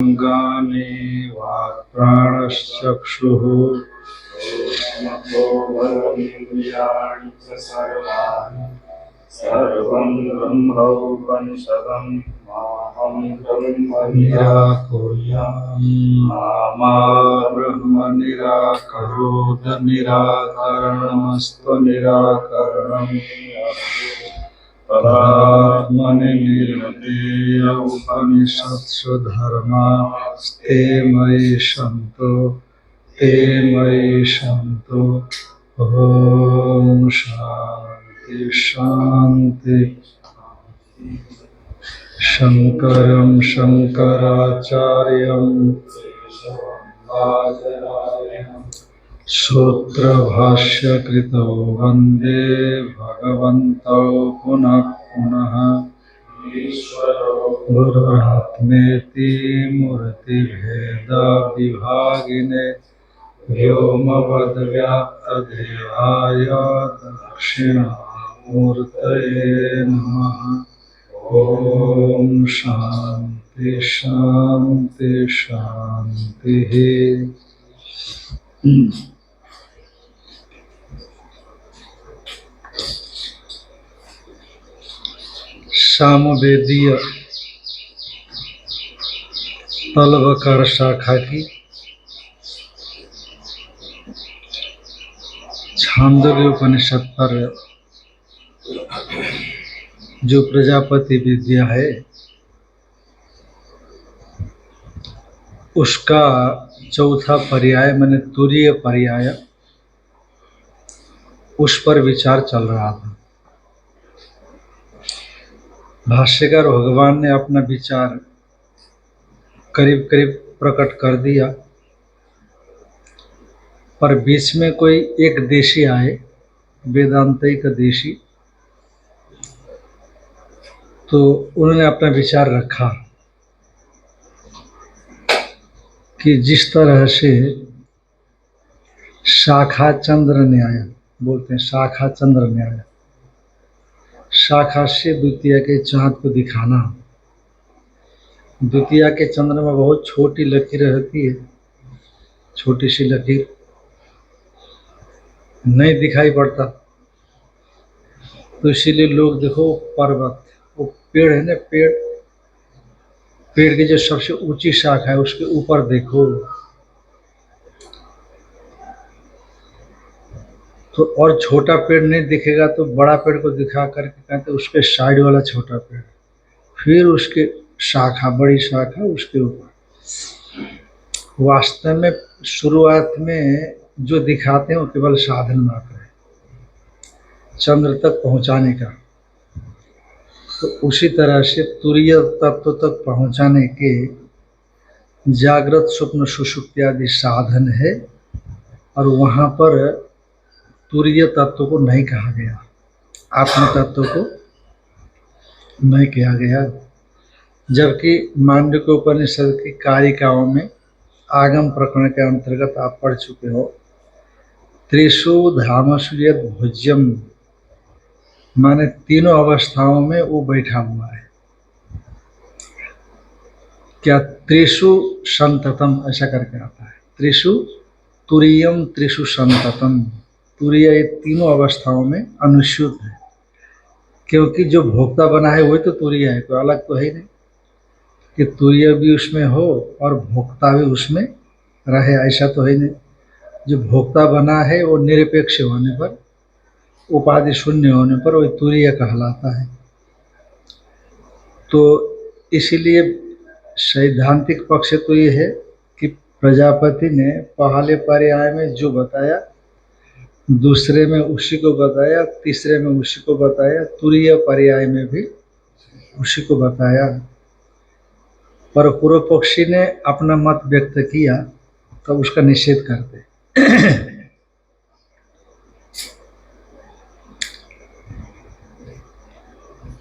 अंगानि वाक्प्राणश्चक्षुः मतोऽवनिन्द्रियाणि च सर्वाणि सर्वं ब्रह्मोपनिषदं माहं ब्रह्म निराकुर्याम् मा ब्रह्म निराकरोद निराकरणमस्तु निराकरणम् तदात्मनि निर्वृतेय उपनिषत्सु धर्मास्ते मयि सन्तो ते मयि सन्तो। ॐ शान्ति शान्ति। शङ्करं शङ्कराचार्यं सूत्रभाष्यकृतौ वन्दे भगवन्तौ पुनः पुनः। गुरुरात्मेति मूर्तिभेदविभागिने व्योमवद्व्याप्तदेहाय दक्षिणामूर्तये नमः। ॐ शान्ति शान्ति शान्तिः। सामवेदीय तलवकार शाखा की छांदोग्य उपनिषद पर जो प्रजापति विद्या है उसका चौथा पर्याय माने तुरीय पर्याय, उस पर विचार चल रहा था। भाष्यकार भगवान ने अपना विचार करीब करीब प्रकट कर दिया, पर बीच में कोई एक देशी आए, वेदांतिक देशी, तो उन्होंने अपना विचार रखा कि जिस तरह से शाखा चंद्र न्याय बोलते हैं, शाखा चंद्र न्याय, शाखा से द्वितीय के चांद को दिखाना। द्वितीय के चंद्र में बहुत छोटी लकीर रहती है, छोटी सी लकीर नहीं दिखाई पड़ता, तो इसीलिए लोग देखो पर्वत, वो पेड़ है ना, पेड़ की जो सबसे ऊंची शाखा है उसके ऊपर देखो, तो और छोटा पेड़ नहीं दिखेगा तो बड़ा पेड़ को दिखा करके कहते उसके साइड वाला छोटा पेड़, फिर उसके शाखा, बड़ी शाखा उसके ऊपर। वास्तव में शुरुआत में जो दिखाते हैं वो केवल साधन मात्र है चंद्र तक पहुंचाने का। तो उसी तरह से तुरीय तत्व तक पहुंचाने के जागृत स्वप्न सुषुप्ति आदि साधन है, और वहां पर तुरीय तत्व को नहीं कहा गया, आत्म तत्व को नहीं किया गया। जबकि मांडुक्य उपनिषद की कारिकाओं में आगम प्रकरण के अंतर्गत आप पढ़ चुके हो, त्रिषु धामसु यद भोज्यम, माने तीनों अवस्थाओं में वो बैठा हुआ है। क्या त्रिषु संततम ऐसा करके आता है, त्रिषु तुरीयम त्रिषु संततम। तुरीय ये तीनों अवस्थाओं में अनुस्यूत है, क्योंकि जो भोक्ता बना है वही तो तुरीय है, कोई अलग तो है नहीं कि तुरीय भी उसमें हो और भोक्ता भी उसमें रहे, ऐसा तो है नहीं। जो भोक्ता बना है वो निरपेक्ष होने पर, उपाधि शून्य होने पर वही तुरीय कहलाता है। तो इसीलिए सैद्धांतिक पक्ष तो ये है कि प्रजापति ने पहले पर्याय में जो बताया, दूसरे में उसी को बताया, तीसरे में उसी को बताया, तुरीय पर्याय में भी उसी को बताया। पर पूर्व पक्षी ने अपना मत व्यक्त किया तो उसका निषेध करते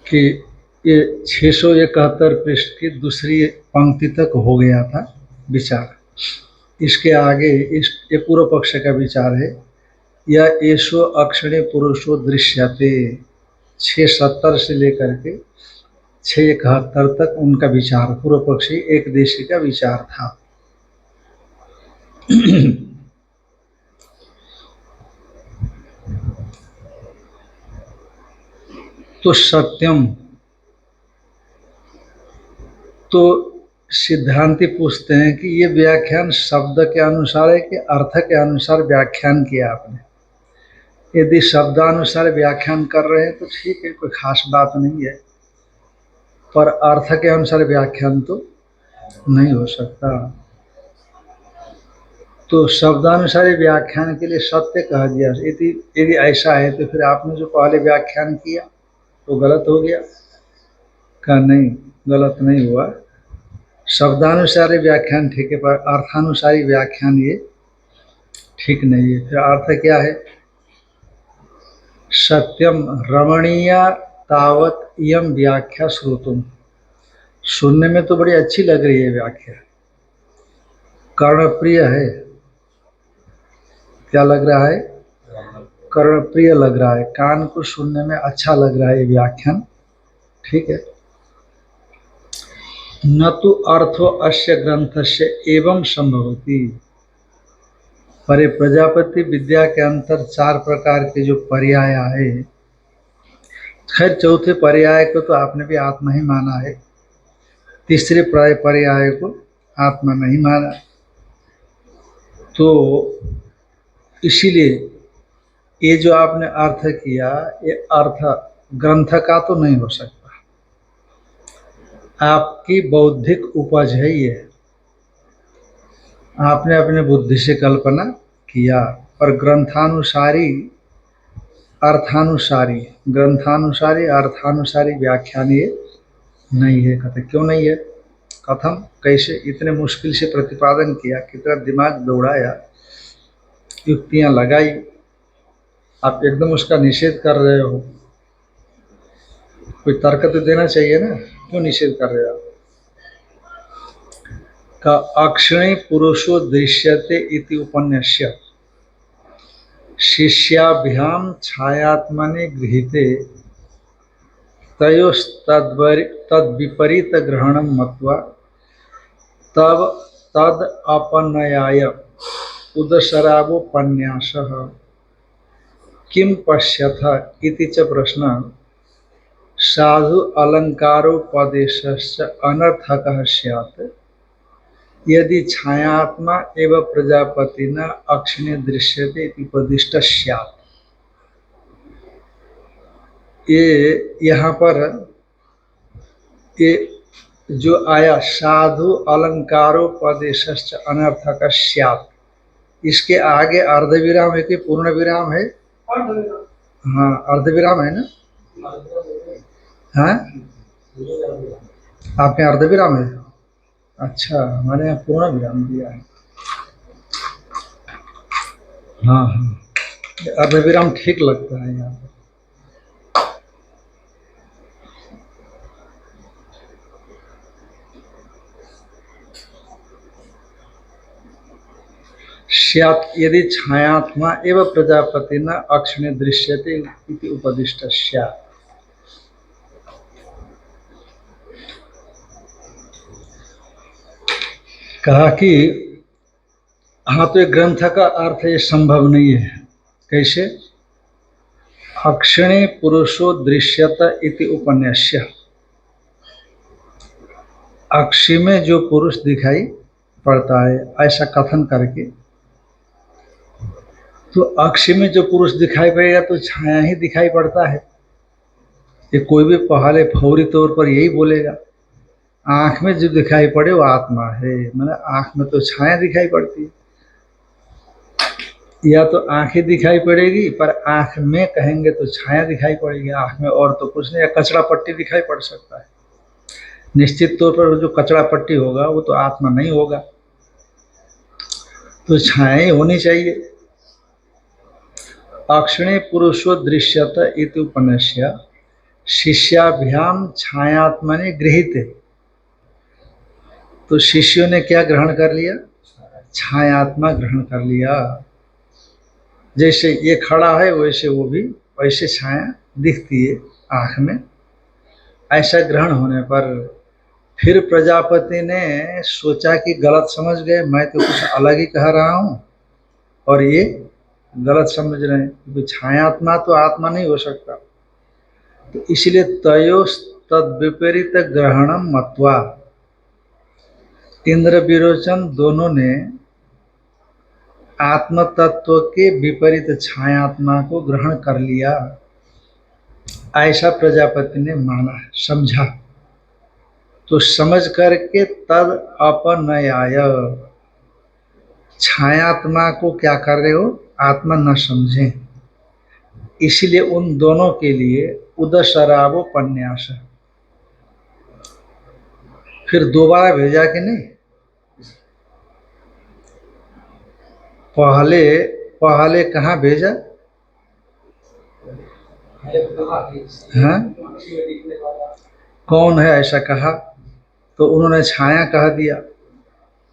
कि ये 671 पृष्ठ की दूसरी पंक्ति तक हो गया था विचार। इसके आगे ये पूर्व पक्ष का विचार है, या एशो अक्षणे पुरुषो दृश्यते, 670 से लेकर के 671 तक उनका विचार, पूर्व पक्षी एक देशी का विचार था। तो सत्यम, तो सिद्धांति पूछते हैं कि ये व्याख्यान शब्द के अनुसार है कि अर्थ के अनुसार व्याख्यान किया आपने? यदि शब्दानुसार व्याख्यान कर रहे हैं तो ठीक है, कोई खास बात नहीं है, पर अर्थ के अनुसार व्याख्यान तो नहीं हो सकता। तो शब्दानुसार व्याख्यान के लिए सत्य कह दिया। यदि ऐसा है तो फिर आपने जो पहले व्याख्यान किया तो गलत हो गया? कहा नहीं, गलत नहीं हुआ, शब्दानुसारी व्याख्यान ठीक है, पर अर्थानुसारी व्याख्यान ये ठीक नहीं है। फिर अर्थ क्या है? सत्यम रमणीय तावत इयम व्याख्या श्रोतुम, सुनने में तो बड़ी अच्छी लग रही है व्याख्या, कर्णप्रिय है। क्या लग रहा है? कर्णप्रिय लग रहा है, कान को सुनने में अच्छा लग रहा है ये व्याख्यान, ठीक है। न तो अर्थो अस्य ग्रंथस्य एवं संभवती, पर प्रजापति विद्या के अंतर 4 प्रकार के जो पर्याय आए, खैर चौथे पर्याय को तो आपने भी आत्मा ही माना है, तीसरे पर्याय को आत्मा नहीं माना, तो इसीलिए ये जो आपने अर्थ किया, ये अर्थ ग्रंथ का तो नहीं हो सकता, आपकी बौद्धिक उपज है ये, आपने अपने बुद्धि से कल्पना किया। और ग्रंथानुसारी अर्थानुसारी, ग्रंथानुसारी अर्थानुसारी व्याख्यान ये नहीं है। कहते क्यों नहीं है? कथम, कैसे? इतने मुश्किल से प्रतिपादन किया, कितना दिमाग दौड़ाया, युक्तियां लगाई, आप एकदम उसका निषेध कर रहे हो। कोई तर्क तो देना चाहिए ना, क्यों निषेध कर रहे हो आप? का अक्षिणी पुरुषो दृश्यते इति उपन्यास्य शिष्याभ्याम छायात्मने गृहीते तद विपरीत ग्रहणं मत्वा तब तद अपनयाय उदशरावोपन्यासः किं पश्यथ इति च प्रश्न साधु अलंकारोपदेशस्य अनर्थकः स्यात् यदि छायात्मा एवं प्रजापति न अक्षिणे दृश्यते इति उपदिष्ट स्यात्। ये यहाँ पर ये जो आया साधु अलंकारोपदेशस्य अनर्थकः स्यात्, इसके आगे अर्धविराम है कि पूर्ण विराम है? हाँ, अर्धविराम है ना? हाँ, आपके अर्धविराम है? अच्छा, हमारे यहाँ पूर्ण विराम दिया है। हाँ हाँ, अर्धविराम ठीक लगता है यहाँ पर। स्यात् यदि छायात्मा एवं प्रजापति न अक्षिणे दृश्यते इति उपदिष्ट स्यात्। कहा कि हाँ, तो ये ग्रंथ का अर्थ ये संभव नहीं है। कैसे? अक्षिणे पुरुषो दृश्यत इति उपन्यास्य, अक्षि में जो पुरुष दिखाई पड़ता है, ऐसा कथन करके, तो अक्षि में जो पुरुष दिखाई पड़ेगा तो छाया ही दिखाई पड़ता है। ये कोई भी पहले फौरी तौर पर यही बोलेगा, आंख में जो दिखाई पड़े वो आत्मा है, मतलब आंख में तो छाया दिखाई पड़ती है। या तो आंखें दिखाई पड़ेगी, पर आंख में कहेंगे तो छाया दिखाई पड़ेगी आंख में, और तो कुछ नहीं। या कचड़ा पट्टी दिखाई पड़ सकता है, निश्चित तौर पर जो कचड़ा पट्टी होगा वो तो आत्मा नहीं होगा, तो छाया होनी चाहिए। अक्षिणे पुरुषो दृश्यत इति उपन्यास्य शिष्याभ्याम छायात्मने गृहीते, तो शिष्यों ने क्या ग्रहण कर लिया? छायात्मा ग्रहण कर लिया। जैसे ये खड़ा है वैसे वो भी, वैसे छाया दिखती है आँख में, ऐसा ग्रहण होने पर फिर प्रजापति ने सोचा कि गलत समझ गए, मैं तो कुछ अलग ही कह रहा हूँ और ये गलत समझ रहे हैं, क्योंकि छायात्मा तो आत्मा नहीं हो सकता। तो इसलिए तयो तद विपरीत ग्रहणम मत्वा, इंद्र विरोचन दोनों ने आत्म तत्व के विपरीत छायात्मा को ग्रहण कर लिया, ऐसा प्रजापति ने माना, समझा। तो समझ करके तद अपनयाय, छायात्मा को क्या कर रहे हो, आत्मा न समझें, इसलिए उन दोनों के लिए उदशरावोपन्यास, फिर दोबारा भेजा कि नहीं। पहले पहले कहाँ भेजा, हाँ, कौन है ऐसा कहा, तो उन्होंने छाया कह दिया,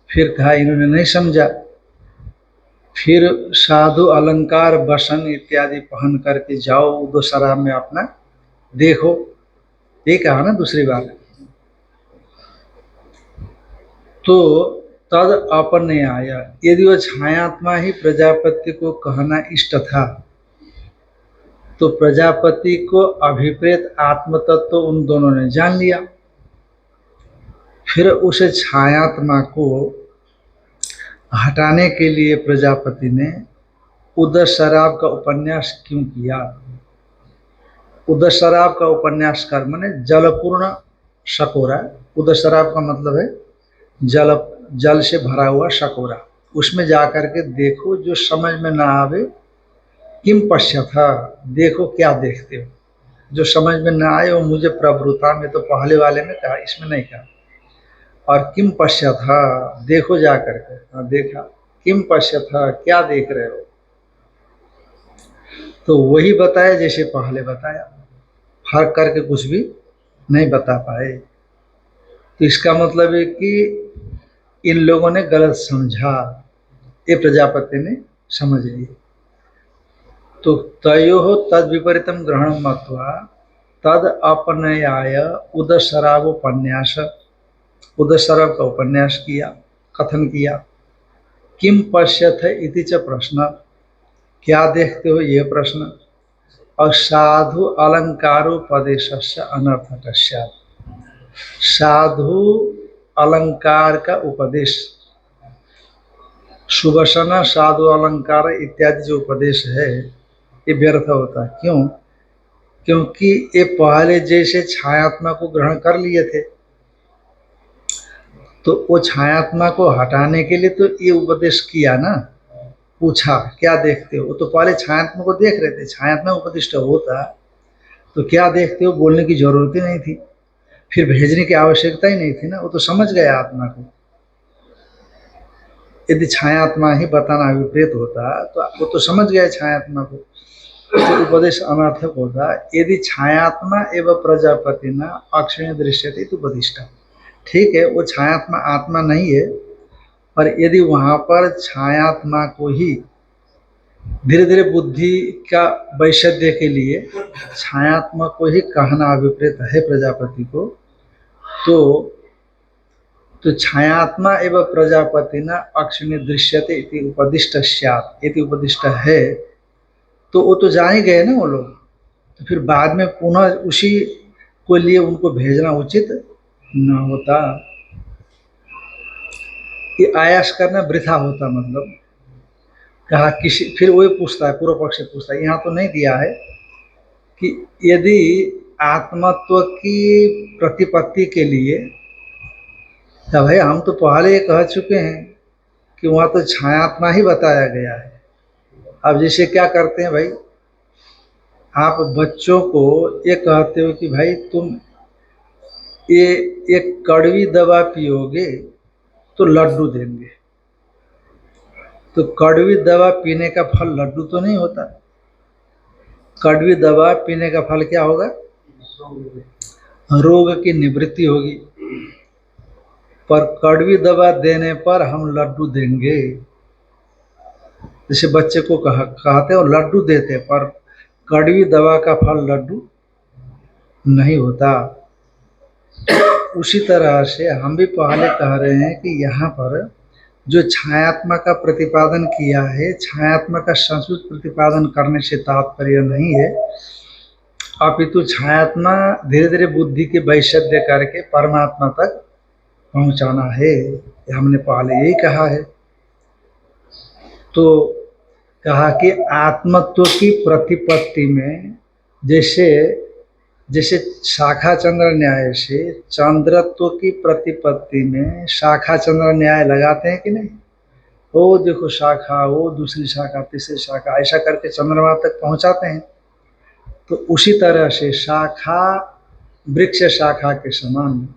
फिर कहा इन्होंने नहीं समझा, फिर साधु अलंकार बसन इत्यादि पहन करके जाओ उदोसरा में अपना देखो, ये कहा ना दूसरी बार। तो तद अपने आया, यदि वह छायात्मा ही प्रजापति को कहना इष्ट था, तो प्रजापति को अभिप्रेत आत्मतत्व तो उन दोनों ने जान लिया। फिर उस छायात्मा को हटाने के लिए प्रजापति ने उदर शराब का उपन्यास क्यों किया। उदर शराब का उपन्यास कर माने जलपूर्ण शकोरा, उदर शराब का मतलब है जल से भरा हुआ शकोरा, उसमें जाकर के देखो, जो समझ में ना आवे किम पश्यथा, देखो क्या देखते हो, जो समझ में ना आए वो मुझे प्रवृत्ता में, तो पहले वाले में कहा, इसमें नहीं कहा। और किम पश्यथा, देखो जा करके, देखा, किम पश्यथा, क्या देख रहे हो, तो वही बताया जैसे पहले बताया, फर्क करके कुछ भी नहीं बता पाए। तो इसका मतलब है कि इन लोगों ने गलत समझा, ये प्रजापति ने समझ लिया। तो तयो तद विपरीतम ग्रहण मत्वा तद अपनयाय उदशरावोपन्यास, उदशराव का उपन्यास किया, कथन किया। किम पश्यथ इति च प्रश्न, क्या देखते हो ये प्रश्न। और साधु अलंकारोपदेशस्य अनर्थकस्य, साधु अलंकार का उपदेश, सुवसना साधु अलंकार इत्यादि जो उपदेश है ये व्यर्थ होता है। क्यों, क्योंकि ये पहले जैसे छायात्मा को ग्रहण कर लिए थे, तो वो छायात्मा को हटाने के लिए तो ये उपदेश किया ना, पूछा क्या देखते हो, वो तो पहले छायात्मा को देख रहे थे, छायात्मा उपदिष्ट होता तो क्या देखते हो बोलने की जरूरत ही नहीं थी, फिर भेजने की आवश्यकता ही नहीं थी ना, वो तो समझ गया आत्मा को। यदि छायात्मा ही बताना विपरीत होता तो वो तो समझ गया छायात्मा को, तो उपदेश अनर्थक होता। यदि छायात्मा एवं प्रजापति न अक्षय दृश्यते तो उपदिष्टा, ठीक है वो छायात्मा आत्मा नहीं है, पर यदि वहां पर छायात्मा को ही धीरे धीरे बुद्धि का वैशद्य के लिए छायात्मा को ही कहना अभिप्रेत है प्रजापति को, तो छायात्मा एवं प्रजापति न अक्षिणी दृश्यते इति उपदिष्ट स्यात्, इति उपदिष्ट है, तो वो तो जान ही गए ना वो लोग, तो फिर बाद में पुनः उसी को लिए उनको भेजना उचित न होता, ये आयास करना वृथा होता। मतलब कहा किसी, फिर वही पूछता है, पूर्व पक्ष पूछता है, यहाँ तो नहीं दिया है कि यदि आत्मत्व की प्रतिपत्ति के लिए, तो भाई हम तो पहले ये कह चुके हैं कि वहाँ तो छायात्मा ही बताया गया है। अब जैसे क्या करते हैं भाई, आप बच्चों को ये कहते हो कि भाई तुम ये एक कड़वी दवा पियोगे तो लड्डू देंगे, तो कड़वी दवा पीने का फल लड्डू तो नहीं होता, कड़वी दवा पीने का फल क्या होगा, रोग की निवृत्ति होगी, पर कड़वी दवा देने पर हम लड्डू देंगे। जैसे बच्चे को कहते हो लड्डू देते, पर कड़वी दवा का फल लड्डू नहीं होता। उसी तरह से हम भी पहले कह रहे हैं कि यहाँ पर जो छायात्मा का प्रतिपादन किया है, छायात्मा का संस्कृत प्रतिपादन करने से तात्पर्य नहीं है, अपितु छायात्मा धीरे धीरे बुद्धि के वैशद्य करके परमात्मा तक पहुंचाना है, ये हमने पहले यही कहा है। तो कहा कि आत्मत्व की प्रतिपत्ति में जैसे जैसे शाखा चंद्र न्याय से चंद्रत्व की प्रतिपत्ति में शाखा चंद्र न्याय लगाते हैं कि नहीं? वो देखो शाखा, वो दूसरी शाखा, तीसरी शाखा, ऐसा करके चंद्रमा तक पहुंचाते हैं। तो उसी तरह से शाखा वृक्ष शाखा के समान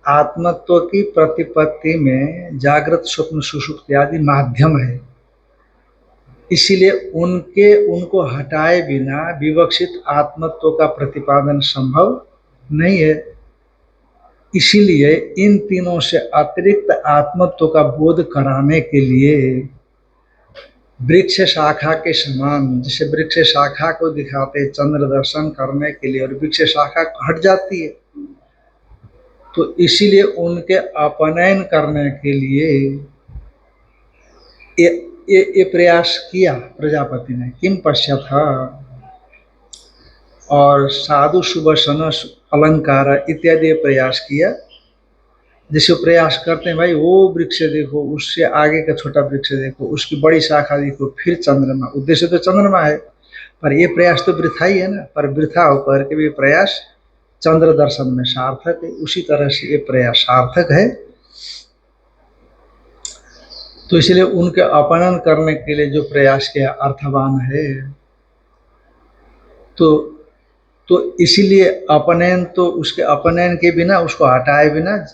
आत्मत्व की प्रतिपत्ति में जागृत स्वप्न सुषुप्ति आदि माध्यम है, इसीलिए उनको हटाए बिना विवक्षित आत्मत्व का प्रतिपादन संभव नहीं है। इसीलिए इन तीनों से अतिरिक्त आत्मत्व का बोध कराने के लिए वृक्ष शाखा के समान, जैसे वृक्ष शाखा को दिखाते चंद्र दर्शन करने के लिए, और वृक्ष शाखा हट जाती है, तो इसीलिए उनके अपनयन करने के लिए ये प्रयास किया प्रजापति ने। किम पश्यथ, और साधु सुबसन अलंकार इत्यादि प्रयास किया। जैसे प्रयास करते हैं, भाई वो वृक्ष देखो, उससे आगे का छोटा वृक्ष देखो, उसकी बड़ी शाखा देखो, फिर चंद्रमा, उद्देश्य तो चंद्रमा है, पर ये प्रयास तो वृथा ही है ना। पर वृथा होकर के भी प्रयास चंद्र दर्शन में सार्थक है, उसी तरह से ये प्रयास सार्थक है। तो इसलिए उनके अपहरण करने के लिए जो प्रयास किया अर्थवान है। तो इसीलिए अपनयन, तो उसके अपनयन के बिना, उसको हटाए बिना,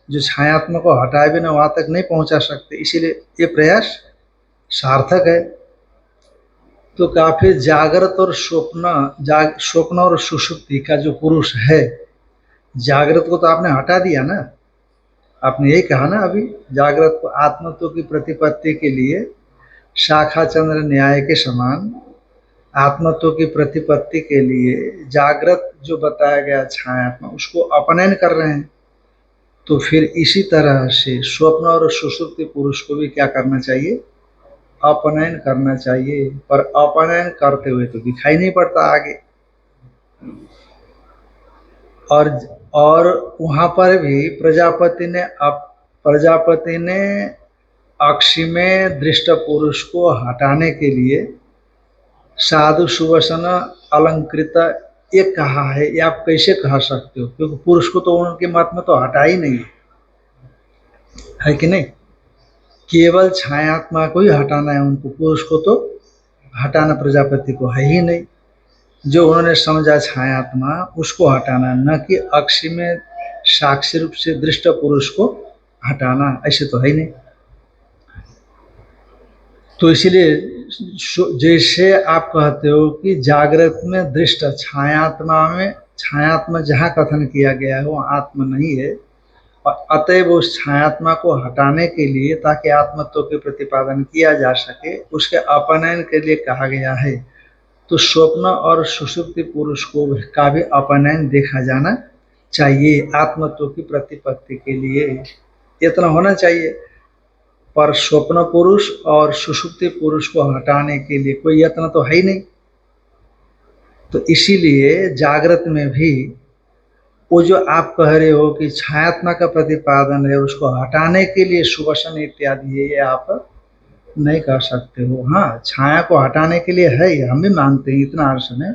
जो छायात्मा को हटाए बिना वहां तक नहीं पहुंचा सकते, इसीलिए ये प्रयास सार्थक है। तो काफी जागृत और स्वप्न और सुषुप्ति का जो पुरुष है, जागृत को तो आपने हटा दिया ना, आपने यही कहा ना अभी, जागृत को आत्मत्व की प्रतिपत्ति के लिए शाखा चंद्र न्याय के समान आत्मत्व की प्रतिपत्ति के लिए जागृत जो बताया गया छायात्मा, उसको अपनयन कर रहे हैं। तो फिर इसी तरह से स्वप्न और सुषुप्ति पुरुष को भी क्या करना चाहिए? अपनयन करना चाहिए। पर अपनयन करते हुए तो दिखाई नहीं पड़ता आगे। और वहां पर भी प्रजापति ने अक्षि में दृष्ट पुरुष को हटाने के लिए साधु सुवसन अलंकृत ये कहा है। ये आप कैसे कह सकते हो? क्योंकि पुरुष को तो उनके मत में तो हटा ही नहीं है कि नहीं? केवल छायात्मा को ही हटाना है उनको, पुरुष को तो हटाना प्रजापति को है ही नहीं। जो उन्होंने समझा छायात्मा, उसको हटाना, न कि अक्षि में साक्षी रूप से दृष्ट पुरुष को हटाना, ऐसे तो है ही नहीं। तो इसीलिए जैसे आप कहते हो कि जागृत में दृष्ट छायात्मा जहाँ कथन किया गया है वो आत्मा नहीं है, और अतएव उस छायात्मा को हटाने के लिए, ताकि आत्मत्व के प्रतिपादन किया जा सके, उसके अपनयन के लिए कहा गया है। तो स्वप्न और सुषुप्ति पुरुष को का भी अपनयन देखा जाना चाहिए आत्मत्व की प्रतिपत्ति के लिए, इतना होना चाहिए। पर स्वप्न पुरुष और सुषुप्ति पुरुष को हटाने के लिए कोई यत्न तो है ही नहीं। तो इसीलिए जागृत में भी वो जो आप कह रहे हो कि छायात्मा का प्रतिपादन है, उसको हटाने के लिए सुवसन इत्यादि है, ये आप नहीं कर सकते हो। हाँ, छाया को हटाने के लिए है, हम भी मानते हैं, इतना अर्थ में,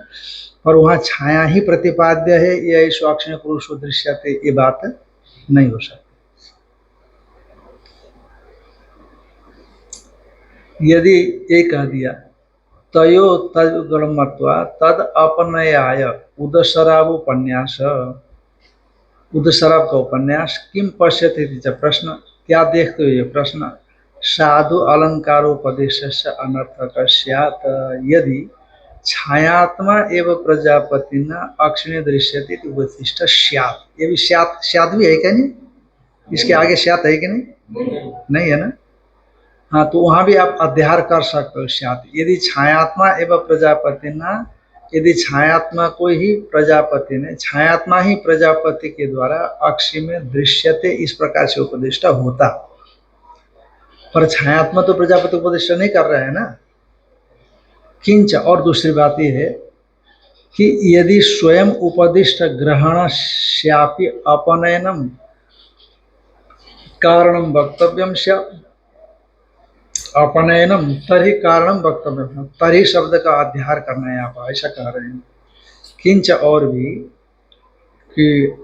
पर वहाँ छाया ही प्रतिपाद्य है, ये स्वाक्षण पुरुष दृश्यते, ये बात नहीं हो सकती। यदि ये कह दिया तयो तद्गुणमत्वा तद अपनयाय उदशराव उपन्यास, उदशराव का उपन्यास, किम पश्यते च प्रश्न, क्या देखते हो? ये प्रश्न साधु अलंकारोपदेश से अनर्थक स्यात् यदि छायात्मा एवं प्रजापति न अक्षिणी दृश्यते उपदिष्ट स्यात्। ये भी स्यात् भी है क्या? नहीं, इसके आगे स्यात् है कि नहीं? नहीं है ना। हाँ, तो वहां भी आप अध्यार कर सकते हो स्यात्। यदि छायात्मा एवं प्रजापति न यदि छायात्मा को ही प्रजापति ने, छायात्मा ही प्रजापति के द्वारा अक्षि में दृश्यते इस प्रकार से उपदिष्ट होता, पर छायात्मा तो प्रजापति उपदिष्ट नहीं कर रहे हैं ना। किंच, और दूसरी बात यह है कि यदि स्वयं उपदिष्ट ग्रहणस्यापि अपनयनम कारणम वक्तव्यम स्यात्, अपनयनम तरी कारणम वक्तव्यम, तरी शब्द का अध्यार करना है, आप ऐसा कह रहे हैं। किंच, और भी कि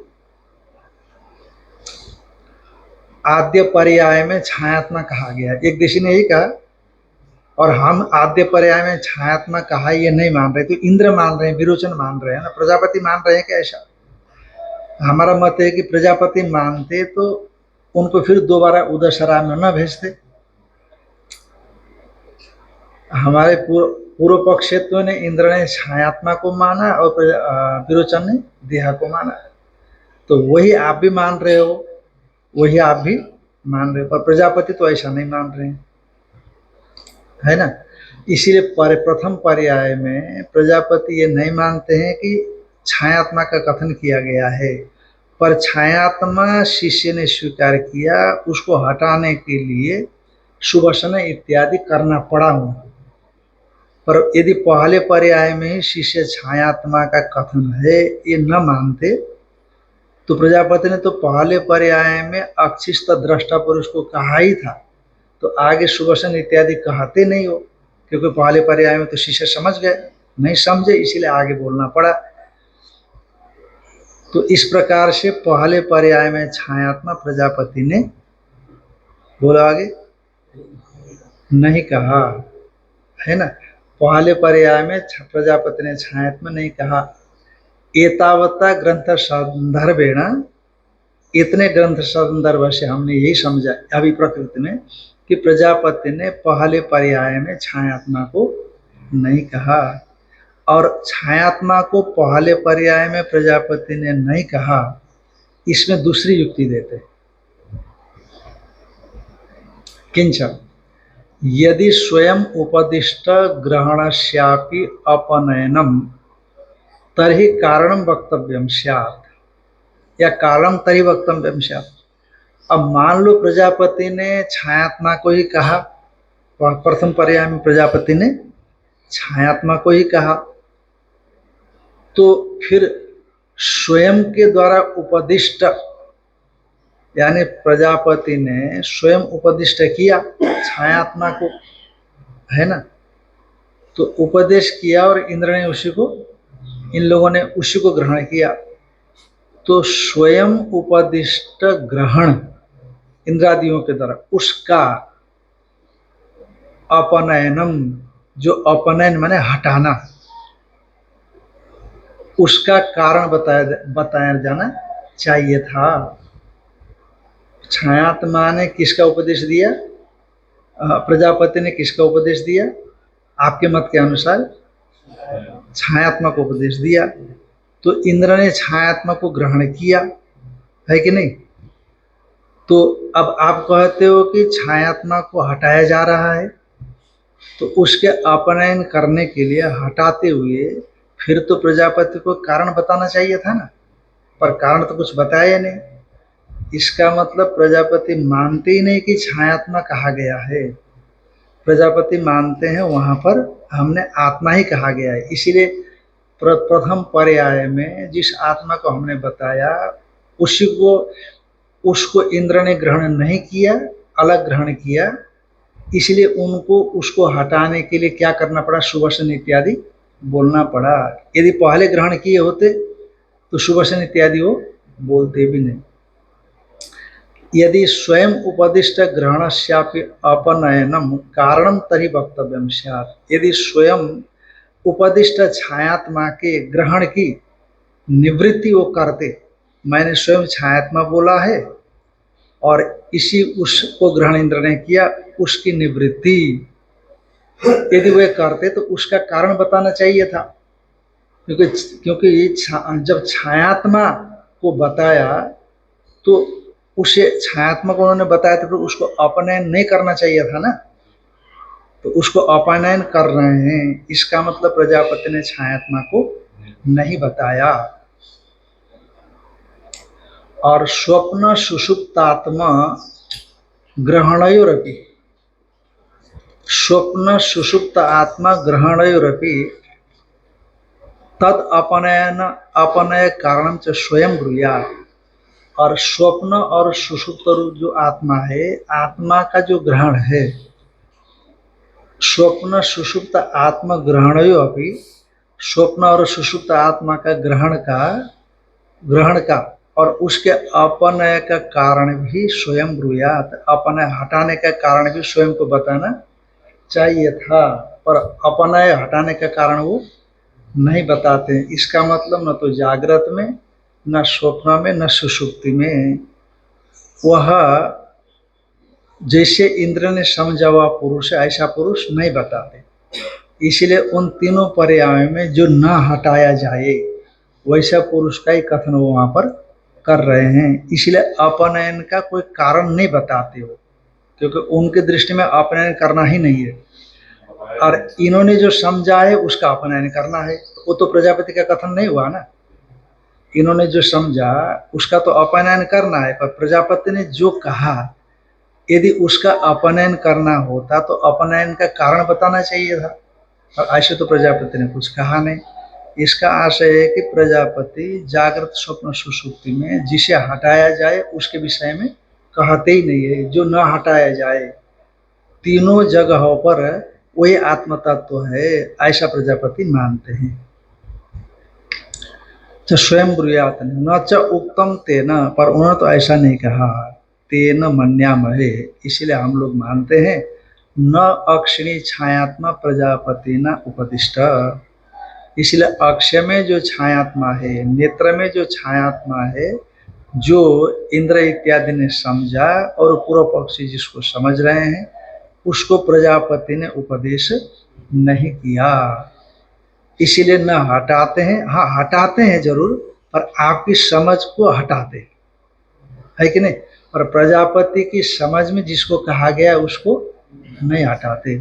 आद्य पर्याय में छायात्मा कहा गया, एक देशी ने यही कहा, और हम आद्य पर्याय में छायात्मा कहा ये नहीं मान रहे, तो इंद्र मान रहे हैं, विरोचन मान रहे हैं ना, प्रजापति मान रहे हैं क्या? ऐसा हमारा मत है कि प्रजापति मानते तो उनको फिर दोबारा उदयसरा में न भेजते। हमारे पूर्व पक्षत्व ने, इंद्र ने छायात्मा को माना और विरोचन ने देहा को माना, तो वही आप भी मान रहे हो, वही आप भी मान रहे हो, पर प्रजापति तो ऐसा नहीं मान रहे हैं, है ना। इसीलिए प्रथम पर्याय में प्रजापति ये नहीं मानते हैं कि छायात्मा का कथन किया गया है, पर छायात्मा शिष्य ने स्वीकार किया, उसको हटाने के लिए सुवसन इत्यादि करना पड़ा उनको। पर यदि पहले पर्याय में ही शिष्य छायात्मा का कथन है ये न मानते, तो प्रजापति ने तो पहले पर्याय में अक्षिस्त दृष्टा पुरुष को कहा ही था, तो आगे सुवसन इत्यादि कहते नहीं हो, क्योंकि पहले पर्याय में तो शिष्य समझ गए, नहीं समझे इसीलिए आगे बोलना पड़ा। तो इस प्रकार से पहले पर्याय में छायात्मा प्रजापति ने बोला, आगे नहीं कहा, है ना। पहले पर्याय में प्रजापति ने छायात्मा नहीं कहा। एतावता ग्रंथ संदर्भेण, इतने ग्रंथ संदर्भ से हमने यही समझा अभी प्रकृति में कि प्रजापति ने पहले पर्याय में छायात्मा को नहीं कहा, और छायात्मा को पहले पर्याय में प्रजापति ने नहीं कहा, इसमें दूसरी युक्ति देते। किंच यदि स्वयं उपदिष्ट ग्रहणस्यापि अपनयनम तर्हि कारणम वक्तव्यम स्यात्, या कारणम तर्हि वक्तव्यम स्यात्। अब मान लो प्रजापति ने छायात्मा को ही कहा, प्रथम पर्याय में प्रजापति ने छायात्मा को ही कहा, तो फिर स्वयं के द्वारा उपदिष्ट, यानी प्रजापति ने स्वयं उपदिष्ट किया छायात्मा को, है ना। तो उपदेश किया और इंद्र ने उसी को, इन लोगों ने उसी को ग्रहण किया, तो स्वयं उपदिष्ट ग्रहण इंद्रादियों के द्वारा उसका अपनयनम, जो अपनयन माने हटाना, उसका कारण बताया जाना चाहिए था। छायात्मा ने किसका उपदेश दिया? प्रजापति ने किसका उपदेश दिया? आपके मत के अनुसार छायात्मा को उपदेश दिया, तो इंद्र ने छायात्मा को ग्रहण किया, है कि नहीं। तो अब आप कहते हो कि छायात्मा को हटाया जा रहा है, तो उसके अपनयन करने के लिए हटाते हुए फिर तो प्रजापति को कारण बताना चाहिए था ना, पर कारण तो कुछ बताया नहीं। इसका मतलब प्रजापति मानते ही नहीं कि छायात्मा कहा गया है, प्रजापति मानते हैं वहां पर हमने आत्मा ही कहा गया है। इसीलिए प्रथम पर्याय में जिस आत्मा को हमने बताया उसी को, उसको इंद्र ने ग्रहण नहीं किया, अलग ग्रहण किया, इसलिए उनको उसको हटाने के लिए क्या करना पड़ा? सुवसन इत्यादि बोलना पड़ा। यदि पहले ग्रहण किए होते तो सुवसन इत्यादि वो बोलते भी नहीं। यदि स्वयं उपदिष्ट ग्रहणस्यापि अपनयनम कारणम तर्हि वक्तव्यम स्यात्। यदि स्वयं उपदिष्ट छायात्मा के ग्रहण की निवृत्ति वो करते, मैंने स्वयं छायात्मा बोला है और इसी उसको ग्रहण इंद्र ने किया, उसकी निवृत्ति यदि वे करते तो उसका कारण बताना चाहिए था, क्योंकि जब छायात्मा को बताया तो उसे छायात्मा को उन्होंने बताया था, तो उसको अपनयन नहीं करना चाहिए था ना। तो उसको अपनयन कर रहे हैं, इसका मतलब प्रजापति ने छायात्मा को नहीं बताया। और स्वप्न सुषुप्तात्मा ग्रहणयोरपि, स्वप्न सुषुप्त आत्मा ग्रहणयोरपि तद अपनयन अपनय कारण च स्वयं ब्रूयात्। और स्वप्न और सुषुप्त रूप जो आत्मा है, आत्मा का जो ग्रहण है, स्वप्न सुषुप्त आत्मा ग्रहणयो अपि, स्वप्न और सुषुप्त आत्मा का ग्रहण का और उसके अपनय का कारण भी स्वयं ब्रूयात्, अपनय हटाने का कारण भी स्वयं को बताना चाहिए था, पर अपनय हटाने का कारण वो नहीं बताते। इसका मतलब न तो जागृत में, न स्वप्न में, न सुषुप्ति में वह जैसे इंद्र ने समझा हुआ पुरुष है, ऐसा पुरुष नहीं बताते। इसलिए उन तीनों पर्यायों में जो न हटाया जाए वैसा पुरुष का ही कथन वो वहां पर कर रहे हैं। इसलिए अपनयन का कोई कारण नहीं बताते हो, क्योंकि उनकी दृष्टि में अपनयन करना ही नहीं है, और इन्होंने जो समझा है उसका अपनयन करना है। वो तो प्रजापति का कथन नहीं हुआ ना। इन्होंने जो समझा उसका तो अपनयन करना है, पर प्रजापति ने जो कहा यदि उसका अपनयन करना होता तो अपनयन का कारण बताना चाहिए था, और ऐसे तो प्रजापति ने कुछ कहा नहीं। इसका आशय है कि प्रजापति जागृत स्वप्न सुषुप्ति में जिसे हटाया जाए उसके विषय में कहते ही नहीं है। जो न हटाया जाए तीनों जगहों पर वही आत्म तत्व है, ऐसा प्रजापति मानते हैं। तो स्वयं ब्रूयात् न च उक्तम तेन, पर उन्होंने तो ऐसा नहीं कहा, तेन मन्यामहे, इसलिए हम लोग मानते हैं। न अक्षिणी छायात्मा प्रजापति न उपदिष्ट, इसलिए अक्षय में जो छायात्मा है, नेत्र में जो छायात्मा है, जो इंद्र इत्यादि ने समझा और पूर्व पक्षी जिसको समझ रहे हैं, उसको प्रजापति ने उपदेश नहीं किया। इसीलिए न हटाते हैं, हाँ हटाते हैं जरूर, पर आपकी समझ को हटाते है कि नहीं, और प्रजापति की समझ में जिसको कहा गया उसको नहीं हटाते।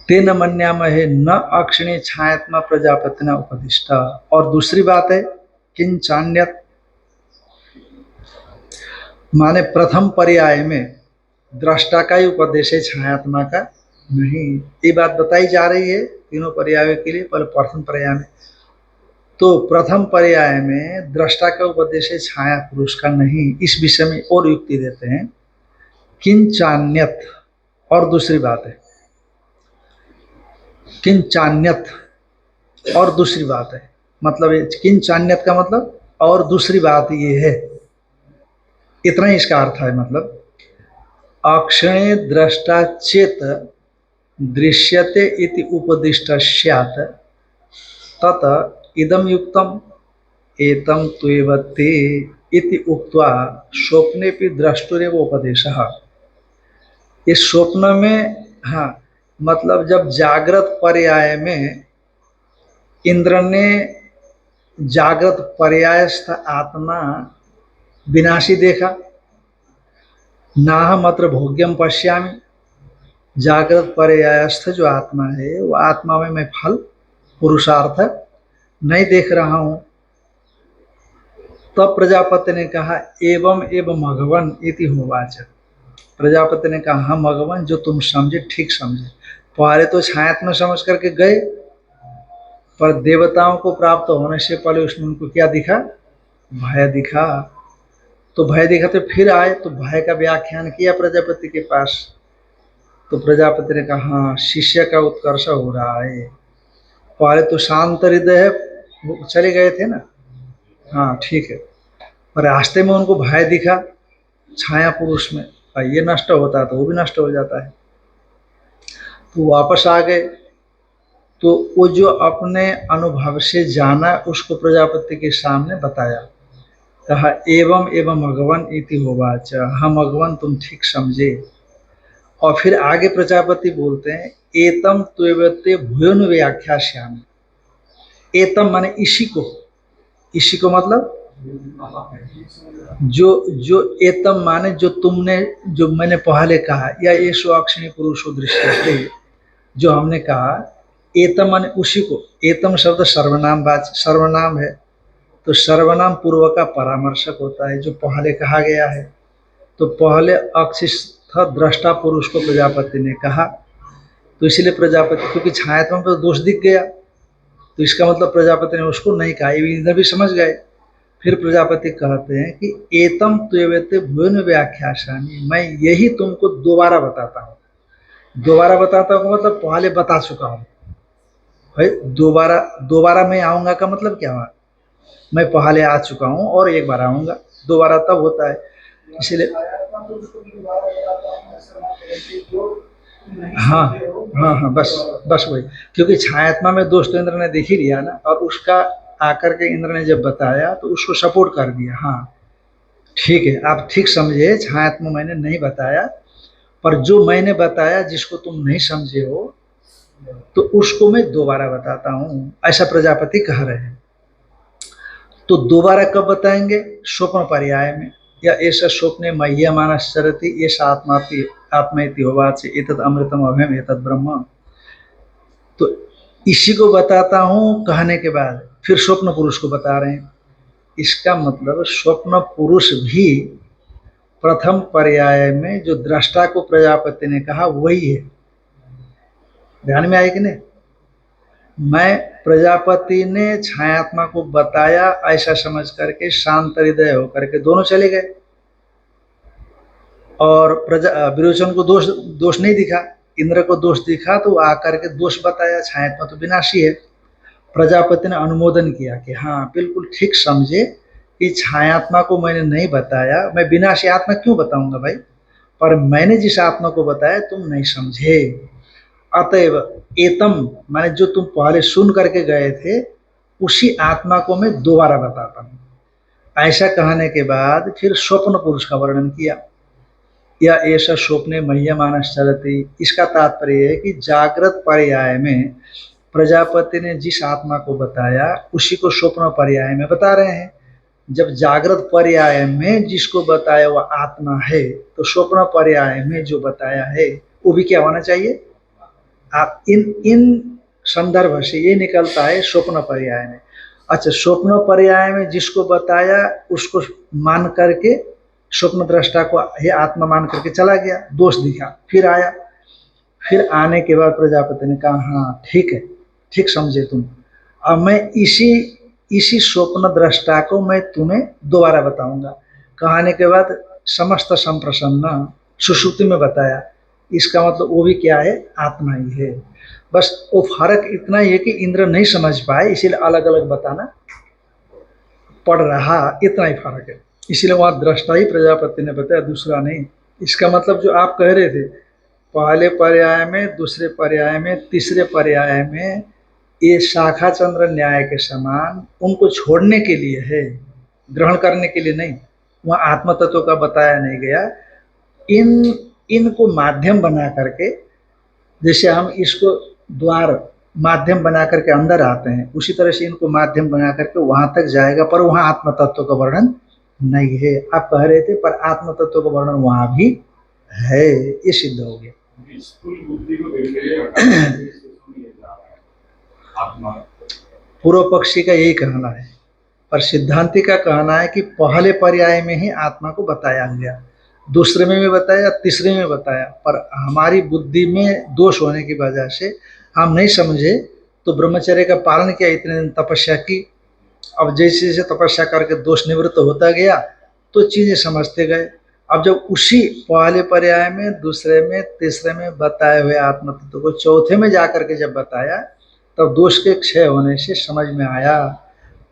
तेन मन्यामहे न अक्षिणी छायात्मा प्रजापति न उपदिष्ट। और दूसरी बात है किंचान्यत, माने प्रथम पर्याय में दृष्टा का ही उपदेश है, छायात्मा का नहीं। ये बात बताई जा रही है तीनों पर्यायों के लिए। पहले प्रथम पर्याय में, तो प्रथम पर्याय में दृष्टा का उपदेश है, छाया पुरुष का नहीं। इस विषय में और युक्ति देते हैं किंचान्यत। और दूसरी बात है किंचान्यत, और दूसरी बात है, मतलब किंचान्यत का मतलब और दूसरी बात ये है, इतना ही इसका अर्थ है। मतलब अक्षणे दृष्टा चेत दृश्यते इति उपदिष्ट स्यात् तत इदम युक्तम एतम त्वेव ते इति उक्त्वा स्वप्नेपि द्रष्टुरेव उपदेशः। इस स्वप्न में, हाँ मतलब जब जागृत पर्याय में इंद्र ने जागृत पर्यायस्थ आत्मा विनाशी देखा, नाहम अत्र भोग्यम पश्यामि, जागृत पर्यायस्थ जो आत्मा है वो आत्मा में मैं फल पुरुषार्थ नहीं देख रहा हूं। तब प्रजापति ने कहा एवं एवं भगवन इति होवाच। प्रजापति ने कहा हाँ भगवान, जो तुम समझे ठीक समझे। पहले तो छायात्मा समझ करके गए, पर देवताओं को प्राप्त होने से पहले उसमें उनको क्या दिखा? भय दिखा। तो भय दिखा तो फिर आए, तो भय का व्याख्यान किया प्रजापति के पास। तो प्रजापति ने कहा हाँ शिष्य का उत्कर्ष हो रहा है। पहले तो शांत हृदय है, वो चले गए थे ना, हाँ ठीक है, पर रास्ते में उनको भय दिखा छाया पुरुष में, ये नष्ट होता है तो वो भी नष्ट हो जाता है। तो वापस आ गए, तो वो जो अपने अनुभव से जाना उसको प्रजापति के सामने बताया। कहा एवं एवं भगवान इति होवाच, हम भगवान तुम ठीक समझे। और फिर आगे प्रजापति बोलते हैं एतम त्वेवते भूयोन व्याख्यास्यामि। एतम माने इसी को, इसी को मतलब जो जो एतम माने जो तुमने, जो मैंने पहले कहा, या येषु अक्षिणी पुरुषो दृश्यते, जो हमने कहा, एतम माने उसी को। एतम शब्द सर्वनाम है, तो सर्वनाम पूर्व का परामर्शक होता है, जो पहले कहा गया है। तो पहले अक्षिस्थ दृष्टा पुरुष को प्रजापति ने कहा, तो इसलिए प्रजापति, क्योंकि छायात्मा पर दोष दिख गया, तो इसका मतलब प्रजापति ने उसको नहीं कहा, ये इधर भी समझ गए। फिर प्रजापति कहते हैं कि एतम त्वेवेते भुवन व्याख्यासामि, मैं यही तुमको दोबारा बताता हूँ। दोबारा बताता हूँ मतलब पहले बता चुका हूँ भाई। दोबारा दोबारा मैं आऊंगा का मतलब क्या हुआ, मैं पहले आ चुका हूँ और एक बार आऊंगा। दोबारा तब होता है, इसलिए हाँ हाँ हाँ, बस वही, क्योंकि छायात्मा में दोष तो इंद्र ने देख ही लिया ना, और उसका आकर के इंद्र ने जब बताया तो उसको सपोर्ट कर दिया। हाँ ठीक है, आप ठीक समझे, छायात्मा मैंने नहीं बताया, पर जो मैंने बताया जिसको तुम नहीं समझे हो, तो उसको मैं दोबारा बताता हूँ, ऐसा प्रजापति कह रहे हैं। तो दोबारा कब बताएंगे, स्वप्न पर्याय में, या ऐसा स्वप्ने मह्यमानश्चरति ऐसा आत्मेति होवाच एतद् अमृतम अभयम एतद् ब्रह्म। तो इसी को बताता हूँ कहने के बाद फिर स्वप्न पुरुष को बता रहे हैं। इसका मतलब स्वप्न पुरुष भी प्रथम पर्याय में जो दृष्टा को प्रजापति ने कहा वही है। ध्यान में आए कि नहीं, मैं प्रजापति ने छायात्मा को बताया ऐसा समझ करके शांत हृदय होकर के दोनों चले गए, और विरोचन को दोष नहीं दिखा, इंद्र को दोष दिखा, तो आकर के दोष बताया, छायात्मा तो विनाशी है। प्रजापति ने अनुमोदन किया कि हाँ बिल्कुल ठीक समझे कि छायात्मा को मैंने नहीं बताया, मैं विनाशी आत्मा क्यों बताऊंगा भाई, पर मैंने जिस आत्मा को बताया तुम नहीं समझे। अतएव एतम माने जो तुम पहले सुन करके गए थे उसी आत्मा को मैं दोबारा बताता हूं। ऐसा कहने के बाद फिर स्वप्न पुरुष का वर्णन किया, या ऐसा स्वप्ने मह्यमानस चलती। इसका तात्पर्य है कि जागृत पर्याय में प्रजापति ने जिस आत्मा को बताया उसी को स्वप्न पर्याय में बता रहे हैं। जब जागृत पर्याय में जिसको बताया वह आत्मा है, तो स्वप्न पर्याय में जो बताया है वो भी क्या होना चाहिए। आप इन संदर्भ से ये निकलता है स्वप्न पर्याय में। अच्छा, स्वप्न पर्याय में जिसको बताया उसको मान करके स्वप्न दृष्टा को हे आत्मा मान करके चला गया, दोष दिखा, फिर आया, फिर आने के बाद प्रजापति ने कहा हाँ ठीक है, ठीक समझे तुम, अब मैं इसी स्वप्न दृष्टा को मैं तुम्हें दोबारा बताऊंगा। कहने के बाद समस्त संप्रसन्न सुषुप्ति में बताया, इसका मतलब वो भी क्या है, आत्मा ही है। बस वो फर्क इतना ही है कि इंद्र नहीं समझ पाए इसीलिए अलग अलग बताना पड़ रहा, इतना ही फर्क है। इसीलिए वहां दृष्टा ही प्रजापति ने बताया, दूसरा नहीं। इसका मतलब जो आप कह रहे थे पहले पर्याय में, दूसरे पर्याय में, तीसरे पर्याय में, ये शाखा चंद्र न्याय के समान उनको छोड़ने के लिए है, ग्रहण करने के लिए नहीं। वहां आत्म तत्व का बताया नहीं गया। इनको माध्यम बना करके, जैसे हम इसको द्वार माध्यम बना करके अंदर आते हैं, उसी तरह से इनको माध्यम बना करके वहां तक जाएगा, पर वहां आत्म तत्व का वर्णन नहीं है। आप कह रहे थे पर आत्म तत्व का वर्णन वहां भी है, ये सिद्ध हो गया। पूर्व पक्षी का यही कहना है, पर सिद्धांति का कहना है कि पहले पर्याय में ही आत्मा को बताया गया, दूसरे में भी बताया, तीसरे में बताया, पर हमारी बुद्धि में दोष होने की वजह से हम नहीं समझे, तो ब्रह्मचर्य का पालन किया, इतने दिन तपस्या की। अब जैसे जैसे तपस्या करके दोष निवृत्त होता गया तो चीजें समझते गए। अब जब उसी पहले पर्याय में, दूसरे में, तीसरे में बताए हुए आत्म तत्व को चौथे में जाकर के जब बताया, तब दोष के क्षय होने से समझ में आया।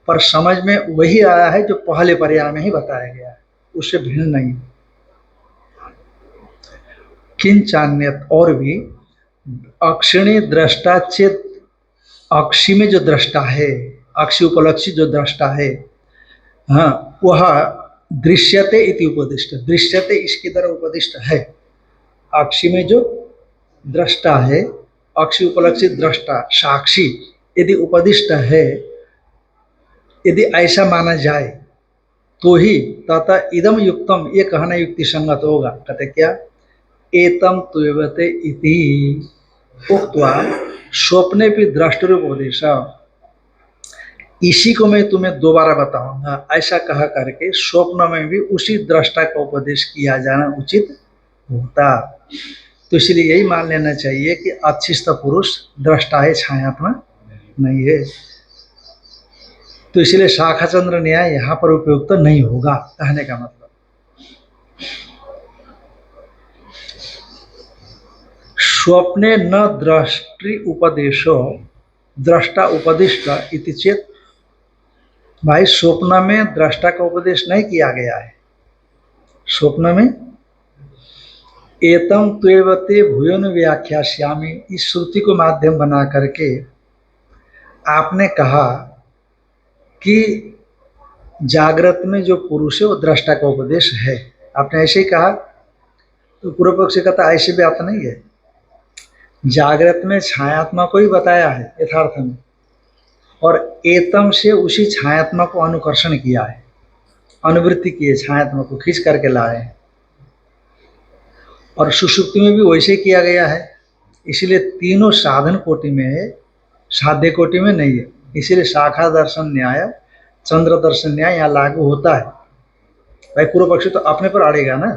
पर समझ में वही आया है जो पहले पर्याय में ही बताया गया है, उससे भिन्न नहीं। किंचान्यत, और भी अक्षिणी दृष्टा चेत, अक्षी में जो दृष्टा है, अक्षी उपलक्षी जो दृष्टा है, हाँ, वह दृश्यते इति उपदिष्ट, दृश्यते इसकी तरह उपदिष्ट है। अक्षी में जो दृष्टा है, अक्षी उपलक्षी दृष्टा, साक्षी यदि उपदिष्ट है, यदि ऐसा माना जाए तो ही तथा इदम युक्तम, ये कहना युक्ति संगत होगा। कहते क्या, एतम तुयवते इति उक्त्वा स्वप्ने भी द्रष्टरूप उपदेश, इसी को मैं तुम्हें दोबारा बताऊंगा, ऐसा कहा करके स्वप्न में भी उसी दृष्टा का उपदेश किया जाना उचित होता। तो इसलिए यही मान लेना चाहिए कि अच्छिष्ट पुरुष दृष्टा है, छायात्मा नहीं है। तो इसलिए शाखाचंद्र न्याय यहाँ पर उपयुक्त नहीं होगा, कहने का मतलब। स्वप्ने न दृष्टि उपदेशो दृष्टा उपदिष्ट इति चेत, भाई स्वप्न में दृष्टा का उपदेश नहीं किया गया है। स्वप्न में एतम त्वेवते भूयोन व्याख्यास्यामि, इस श्रुति को माध्यम बना करके आपने कहा कि जागृत में जो पुरुष है वो दृष्टा का उपदेश है, आपने ऐसे ही कहा। तो पूर्व पक्ष कहता ऐसे बात नहीं है, जागृत में छायात्मा को ही बताया है यथार्थ में, और एतम से उसी छायात्मा को अनुकर्षण किया है, अनुवृत्ति की है, छायात्मा को खींच करके लाए हैं। और सुषुप्ति में भी वैसे किया गया है। इसीलिए तीनों साधन कोटि में है, साध्य कोटि में नहीं है। इसीलिए शाखा दर्शन न्याय, चंद्र दर्शन न्याय यहाँ लागू होता है। भाई पूर्व पक्षी तो अपने पर अड़ेगा ना।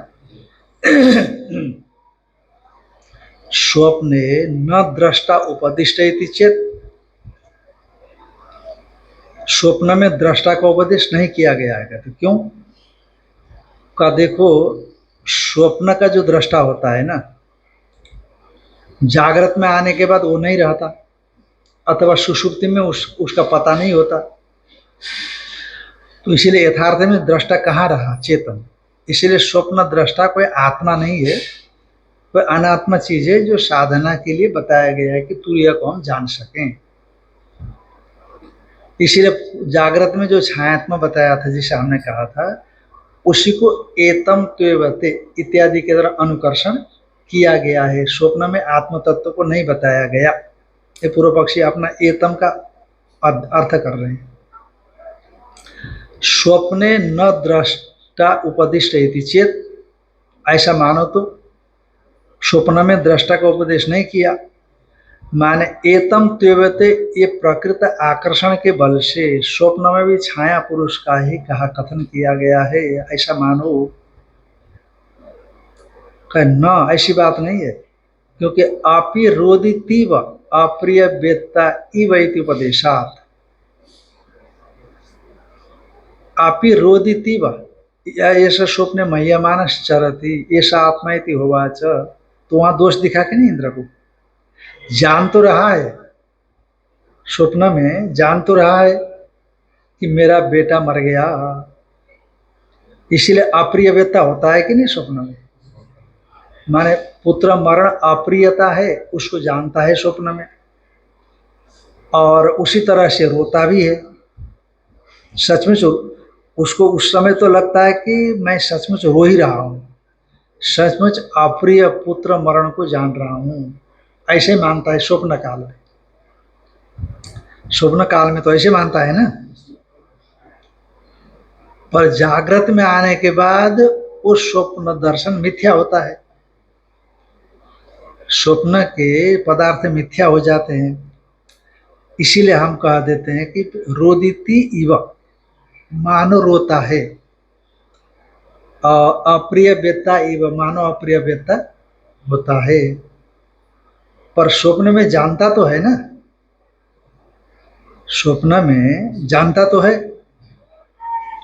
स्वप्ने न दृष्टा उपदिष्ट इति चेत, स्वप्न में दृष्टा का उपदेश नहीं किया गया है। तो क्यों का, देखो स्वप्न का जो दृष्टा होता है ना, जागृत में आने के बाद वो नहीं रहता, अथवा सुषुप्ति में उसका पता नहीं होता। तो इसीलिए यथार्थ में दृष्टा कहाँ रहा, चेतन। इसीलिए स्वप्न दृष्टा कोई आत्मा नहीं है, कोई अनात्मा चीज है जो साधना के लिए बताया गया है कि तुरीय को हम जान सकें। इसीलिए जागृत में जो छायात्मा बताया था, जिसे हमने कहा था, उसी को एतम त्वेवते इत्यादि के द्वारा अनुकर्षण किया गया है। स्वप्न में आत्म तत्व को नहीं बताया गया। ये पूर्व पक्षी अपना एतम का अर्थ कर रहे हैं। स्वप्ने न दृष्टा उपदिष्ट इति चेत, ऐसा मानो तो स्वप्न में दृष्टा का उपदेश नहीं किया, माने एतम त्वेवते, ये प्रकृत आकर्षण के बल से स्वप्न में भी छाया पुरुष का ही कहा कथन किया गया है, ऐसा मानो। न, ऐसी बात नहीं है, क्योंकि आपी रोदितीव अप्रिय वेत्ता इव इति उपदेशात्, आपी रोदितीव ऐसा स्वप्ने मह्यमानस चरति ऐसा आत्मा इति होवाच। तो वहां दोष दिखा के नहीं, इंद्र को जान तो रहा है, स्वप्न में जान तो रहा है कि मेरा बेटा मर गया, इसीलिए अप्रिय वेत्ता होता है कि नहीं स्वप्न में, माने पुत्र मरण अप्रियता है, उसको जानता है स्वप्न में, और उसी तरह से रोता भी है। सचमुच उसको उस समय तो लगता है कि मैं सचमुच रो ही रहा हूँ, सचमुच अप्रिय पुत्र मरण को जान रहा हूँ, ऐसे मानता है स्वप्न काल में। स्वप्न काल में तो ऐसे मानता है ना, पर जागृत में आने के बाद वो स्वप्न दर्शन मिथ्या होता है, स्वप्न के पदार्थ मिथ्या हो जाते हैं। इसीलिए हम कह देते हैं कि रोदिति इव, मानो रोता है, अप्रिय वेत्ता इव, मानो अप्रिय वेत्ता होता है, पर स्वप्न में जानता तो है ना, स्वप्न में जानता तो है।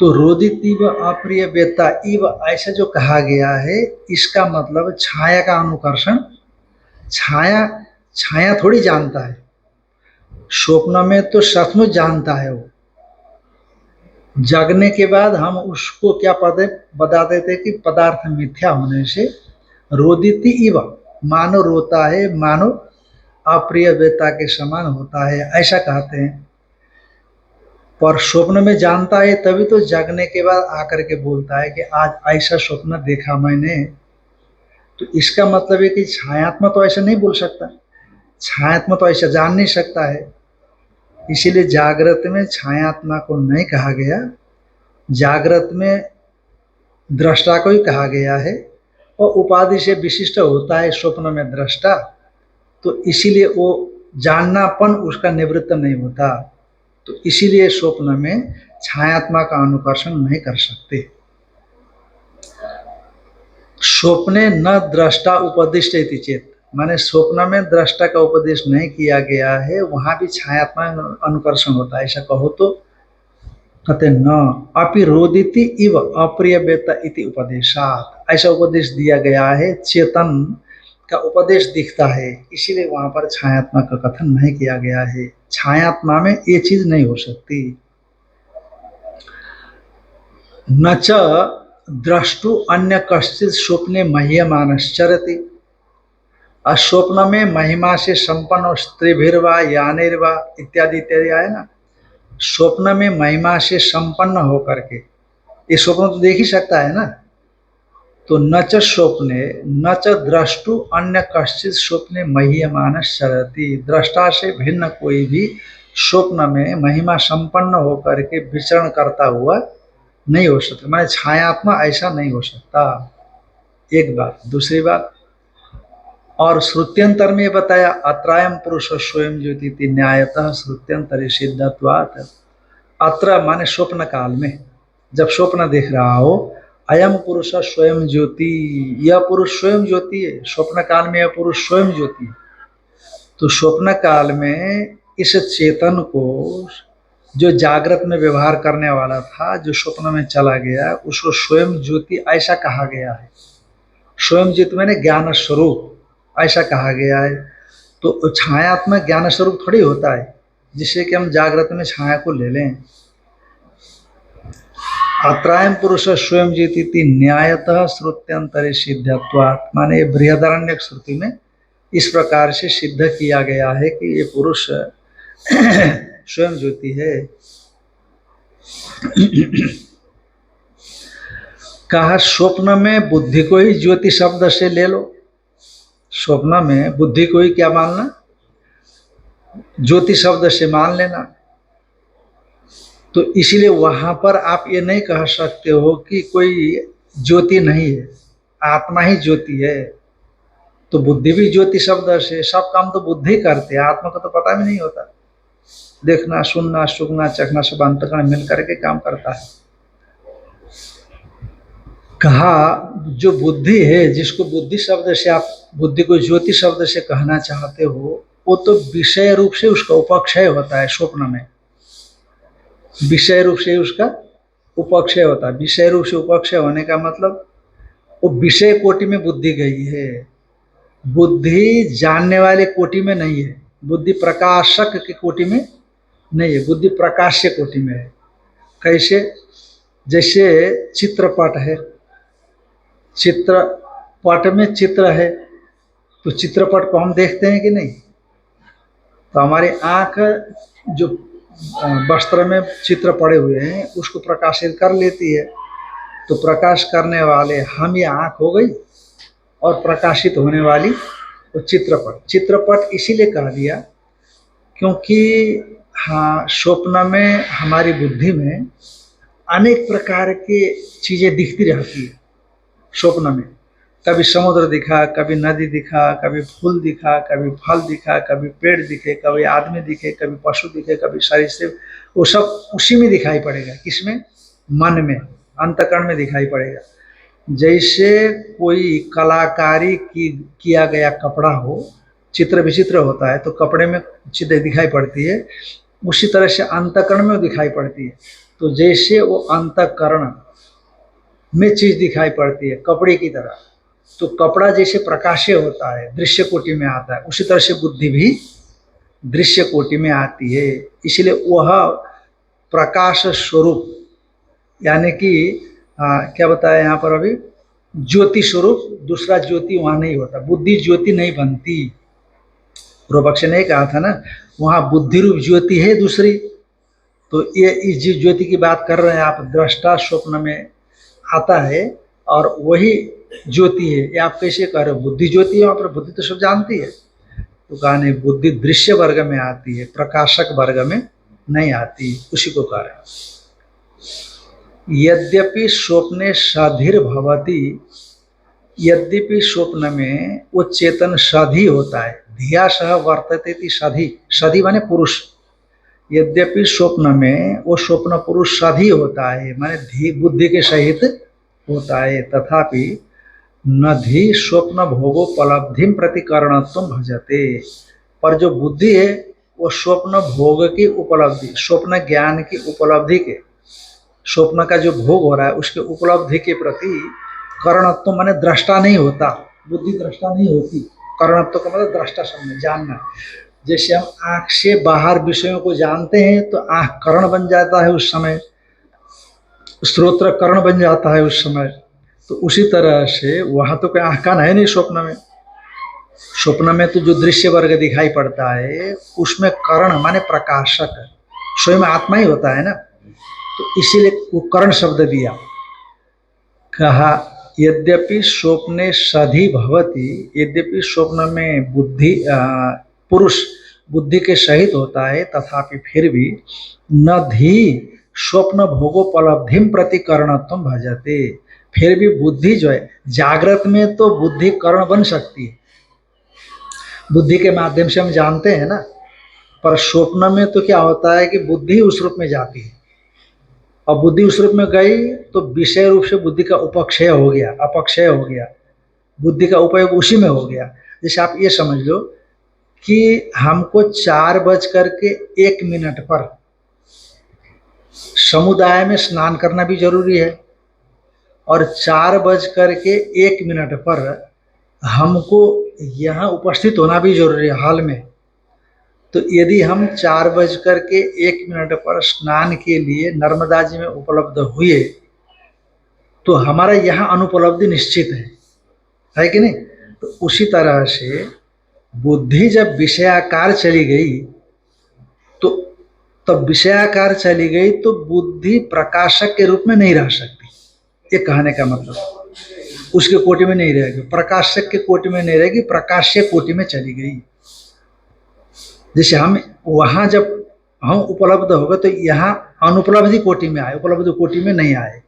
तो रोदित इव अप्रिय वेत्ता इव ऐसा जो कहा गया है, इसका मतलब छाया का अनुकर्षण, छाया थोड़ी जानता है, स्वप्न में तो सचमुच जानता है वो। जगने के बाद हम उसको क्या बता देते कि पदार्थ मिथ्या होने से रोदिति इव, मानो रोता है, मानो अप्रिय वेत्ता के समान होता है, ऐसा कहते हैं। पर स्वप्न में जानता है, तभी तो जगने के बाद आकर के बोलता है कि आज ऐसा स्वप्न देखा मैंने। तो इसका मतलब है कि छायात्मा तो ऐसा नहीं बोल सकता, छायात्मा तो ऐसा जान नहीं सकता है। इसीलिए जागृत में छायात्मा को नहीं कहा गया, जागृत में दृष्टा को ही कहा गया है और उपाधि से विशिष्ट होता है स्वप्न में दृष्टा, तो इसीलिए वो जाननापन उसका निवृत्त नहीं होता, तो इसीलिए स्वप्न में छायात्मा का अनुकर्षण नहीं कर सकते। स्वप्ने न दृष्टा उपदिष्ट इति चेत, माने स्वप्न में दृष्टा का उपदेश नहीं किया गया है, वहां भी छायात्मा अनुकर्षण होता है, ऐसा कहो तो कहते न अपि रोदिति इव अप्रियवेत इति उपदेशात, ऐसा उपदेश दिया गया है, चेतन का उपदेश दिखता है, इसीलिए वहां पर छायात्मा का कथन नहीं किया गया है। छायात्मा में ये चीज नहीं हो सकती। न च द्रष्टु अन्य कश्चित स्वप्ने मह्यमानश्चरति, और स्वप्न में महिमा से संपन्न स्त्रीभिर्वा यानिर्वा इत्यादि इत्यादि आए ना, स्वप्न में महिमा से संपन्न होकर के, ये स्वप्न तो देख ही सकता है ना, तो न च स्वप्ने न च द्रष्टु अन्य कश्चित स्वप्ने मह्यमानश्चरति, दृष्टा से भिन्न कोई भी स्वप्न में महिमा संपन्न होकर के विचरण करता हुआ नहीं हो सकता, माने छायात्मा ऐसा नहीं हो सकता। एक बात। दूसरी बात, और श्रुत्यंतर में बताया अत्रायम पुरुष स्वयं ज्योति न्यायतः श्रुत्यंतर सिद्धत्वात्, अत्र माने स्वप्न काल में जब स्वप्न देख रहा हो, अयम पुरुष स्वयं ज्योति, यह पुरुष स्वयं ज्योति है, स्वप्न काल में यह पुरुष स्वयं ज्योति है, तो स्वप्न काल में इस चेतन को जो जागृत में व्यवहार करने वाला था, जो स्वप्न में चला गया, उसको स्वयं ज्योति ऐसा कहा गया है। स्वयं ज्योति मैंने ज्ञान स्वरूप ऐसा कहा गया है, तो छायात्मक ज्ञान स्वरूप थोड़ी होता है जिससे कि हम जागृत में छाया को ले लें। अत्रायम पुरुष स्वयं ज्योति न्यायतः श्रुत्यंतरे सिद्धत्वात्, माने बृहदारण्यक श्रुति में इस प्रकार से सिद्ध किया गया है कि ये पुरुष स्वयं ज्योति है। कहा स्वप्न में बुद्धि को ही ज्योति शब्द से ले लो, स्वप्न में बुद्धि को ही क्या मानना, ज्योति शब्द से मान लेना, तो इसलिए वहां पर आप ये नहीं कह सकते हो कि कोई ज्योति नहीं है, आत्मा ही ज्योति है, तो बुद्धि भी ज्योति शब्द से, सब काम तो बुद्धि करते हैं, आत्मा को तो पता भी नहीं होता, देखना सुनना सूंघना चखना सब अंतःकरण मिल करके काम करता है। कहा जो बुद्धि है, जिसको बुद्धि शब्द से आप बुद्धि को ज्योति शब्द से कहना चाहते हो, वो तो विषय रूप से उसका उपक्षय होता है। स्वप्न में विषय रूप से उसका उपक्षय होता है। विषय रूप से उपक्षय होने का मतलब वो विषय कोटि में बुद्धि गई है, बुद्धि जानने वाले कोटि में नहीं है, बुद्धि प्रकाशक की कोटि में नहीं है, बुद्धि प्रकाश्य कोटि में है। कैसे? जैसे चित्रपट है, चित्रपट में चित्र है, तो चित्रपट को हम देखते हैं कि नहीं, तो हमारी आंख जो वस्त्र में चित्र पड़े हुए हैं उसको प्रकाशित कर लेती है, तो प्रकाश करने वाले हम, ये आंख हो गई, और प्रकाशित होने वाली वो चित्रपट। चित्रपट इसीलिए कह दिया क्योंकि हाँ, स्वप्न में हमारी बुद्धि में अनेक प्रकार की चीजें दिखती रहती है। स्वप्न में कभी समुद्र दिखा, कभी नदी दिखा, कभी फूल दिखा, कभी फल दिखा, कभी पेड़ दिखे, कभी आदमी दिखे, कभी पशु दिखे, कभी सरीसृप, वो सब उसी में दिखाई पड़ेगा। किसमें? मन में, अंतःकरण में दिखाई पड़ेगा। जैसे कोई कलाकारी किया गया कपड़ा हो, चित्र विचित्र होता है तो कपड़े में चित्र दिखाई पड़ती है, उसी तरह से अंतःकरण में दिखाई पड़ती है। तो जैसे वो अंतःकरण में चीज दिखाई पड़ती है कपड़े की तरह, तो कपड़ा जैसे प्रकाश्य होता है, दृश्य कोटि में आता है, उसी तरह से बुद्धि भी दृश्य कोटि में आती है। इसलिए वह प्रकाश स्वरूप, यानी कि क्या बताया यहाँ पर अभी, ज्योति स्वरूप, दूसरा ज्योति वहां नहीं होता, बुद्धि ज्योति नहीं बनती। पूर्वपक्ष ने कहा था ना, वहां बुद्धि रूप ज्योति है दूसरी, तो ये इस ज्योति की बात कर रहे हैं आप, दृष्टा स्वप्न में आता है और वही ज्योति है, ये आप कैसे कह रहे हो? बुद्धि ज्योति है, वहां पर बुद्धि तो सब जानती है, तो कहा नहीं, बुद्धि दृश्य वर्ग में आती है, प्रकाशक वर्ग में नहीं आती, उसी को कह रहे हैं। यद्यपि स्वप्ने साधिर भवति, यद्यपि स्वप्न में वो चेतन साधी होता है, धिया सह वर्तते इति साधी, साधी माने पुरुष। यद्यपि स्वप्न में वो स्वप्न पुरुष साधी होता है, माने बुद्धि के सहित होता है, तथापि नधि स्वप्न भोगोपलब्धि प्रतिकरणत्व भजते, पर जो बुद्धि है वो स्वप्न भोग की उपलब्धि, स्वप्न ज्ञान की उपलब्धि के, स्वप्न का जो भोग हो रहा है उसके उपलब्धि के प्रति करणत्व माने दृष्टा नहीं होता, बुद्धि दृष्टा नहीं होती। करणत्व का मतलब दृष्टा समझ जानना। जैसे हम आंख से बाहर विषयों को जानते हैं तो आंख करण बन जाता है उस समय, श्रोत्र करण बन जाता है उस समय। तो उसी तरह से वहां तो कोई आंख कान है नहीं स्वप्न में। स्वप्न में तो जो दृश्य वर्ग दिखाई पड़ता है उसमें करण माने प्रकाशक, स्वयं आत्मा ही होता है ना, तो इसीलिए वो करण शब्द दिया। कहा यद्यपि स्वप्ने सधि भवति, यद्यपि स्वप्न में बुद्धि पुरुष बुद्धि के सहित होता है, तथापि फिर भी न धी स्वप्न भोगोपलब्धि प्रतिकरणत्व भजते, फिर भी बुद्धि जो है जागृत में तो बुद्धि करण बन सकती है, बुद्धि के माध्यम से हम जानते हैं ना, पर स्वप्न में तो क्या होता है कि बुद्धि उस रूप में जाती है, और बुद्धि उस रूप में गई तो विषय रूप से बुद्धि का उपक्षय हो गया, अपक्षय हो गया, बुद्धि का उपयोग उसी में हो गया। जैसे आप ये समझ लो कि हमको 4:01 पर समुदाय में स्नान करना भी जरूरी है, और 4:01 पर हमको यहाँ उपस्थित होना भी जरूरी है हॉल में। तो यदि हम 4:01 पर स्नान के लिए नर्मदा जी में उपलब्ध हुए तो हमारा यहाँ अनुपलब्धि निश्चित है कि नहीं। तो उसी तरह से बुद्धि जब विषयाकार चली गई तो तब विषयाकार चली गई तो बुद्धि प्रकाशक के रूप में नहीं रह सकती, ये कहने का मतलब उसके कोटि में नहीं रहेगी, प्रकाशक के कोटि में नहीं रहेगी, प्रकाश्य कोटि में चली गई। जैसे हम वहां जब हम उपलब्ध हो गए तो यहाँ अनुपलब्धि कोटि में आए, उपलब्धि कोटि में नहीं आए।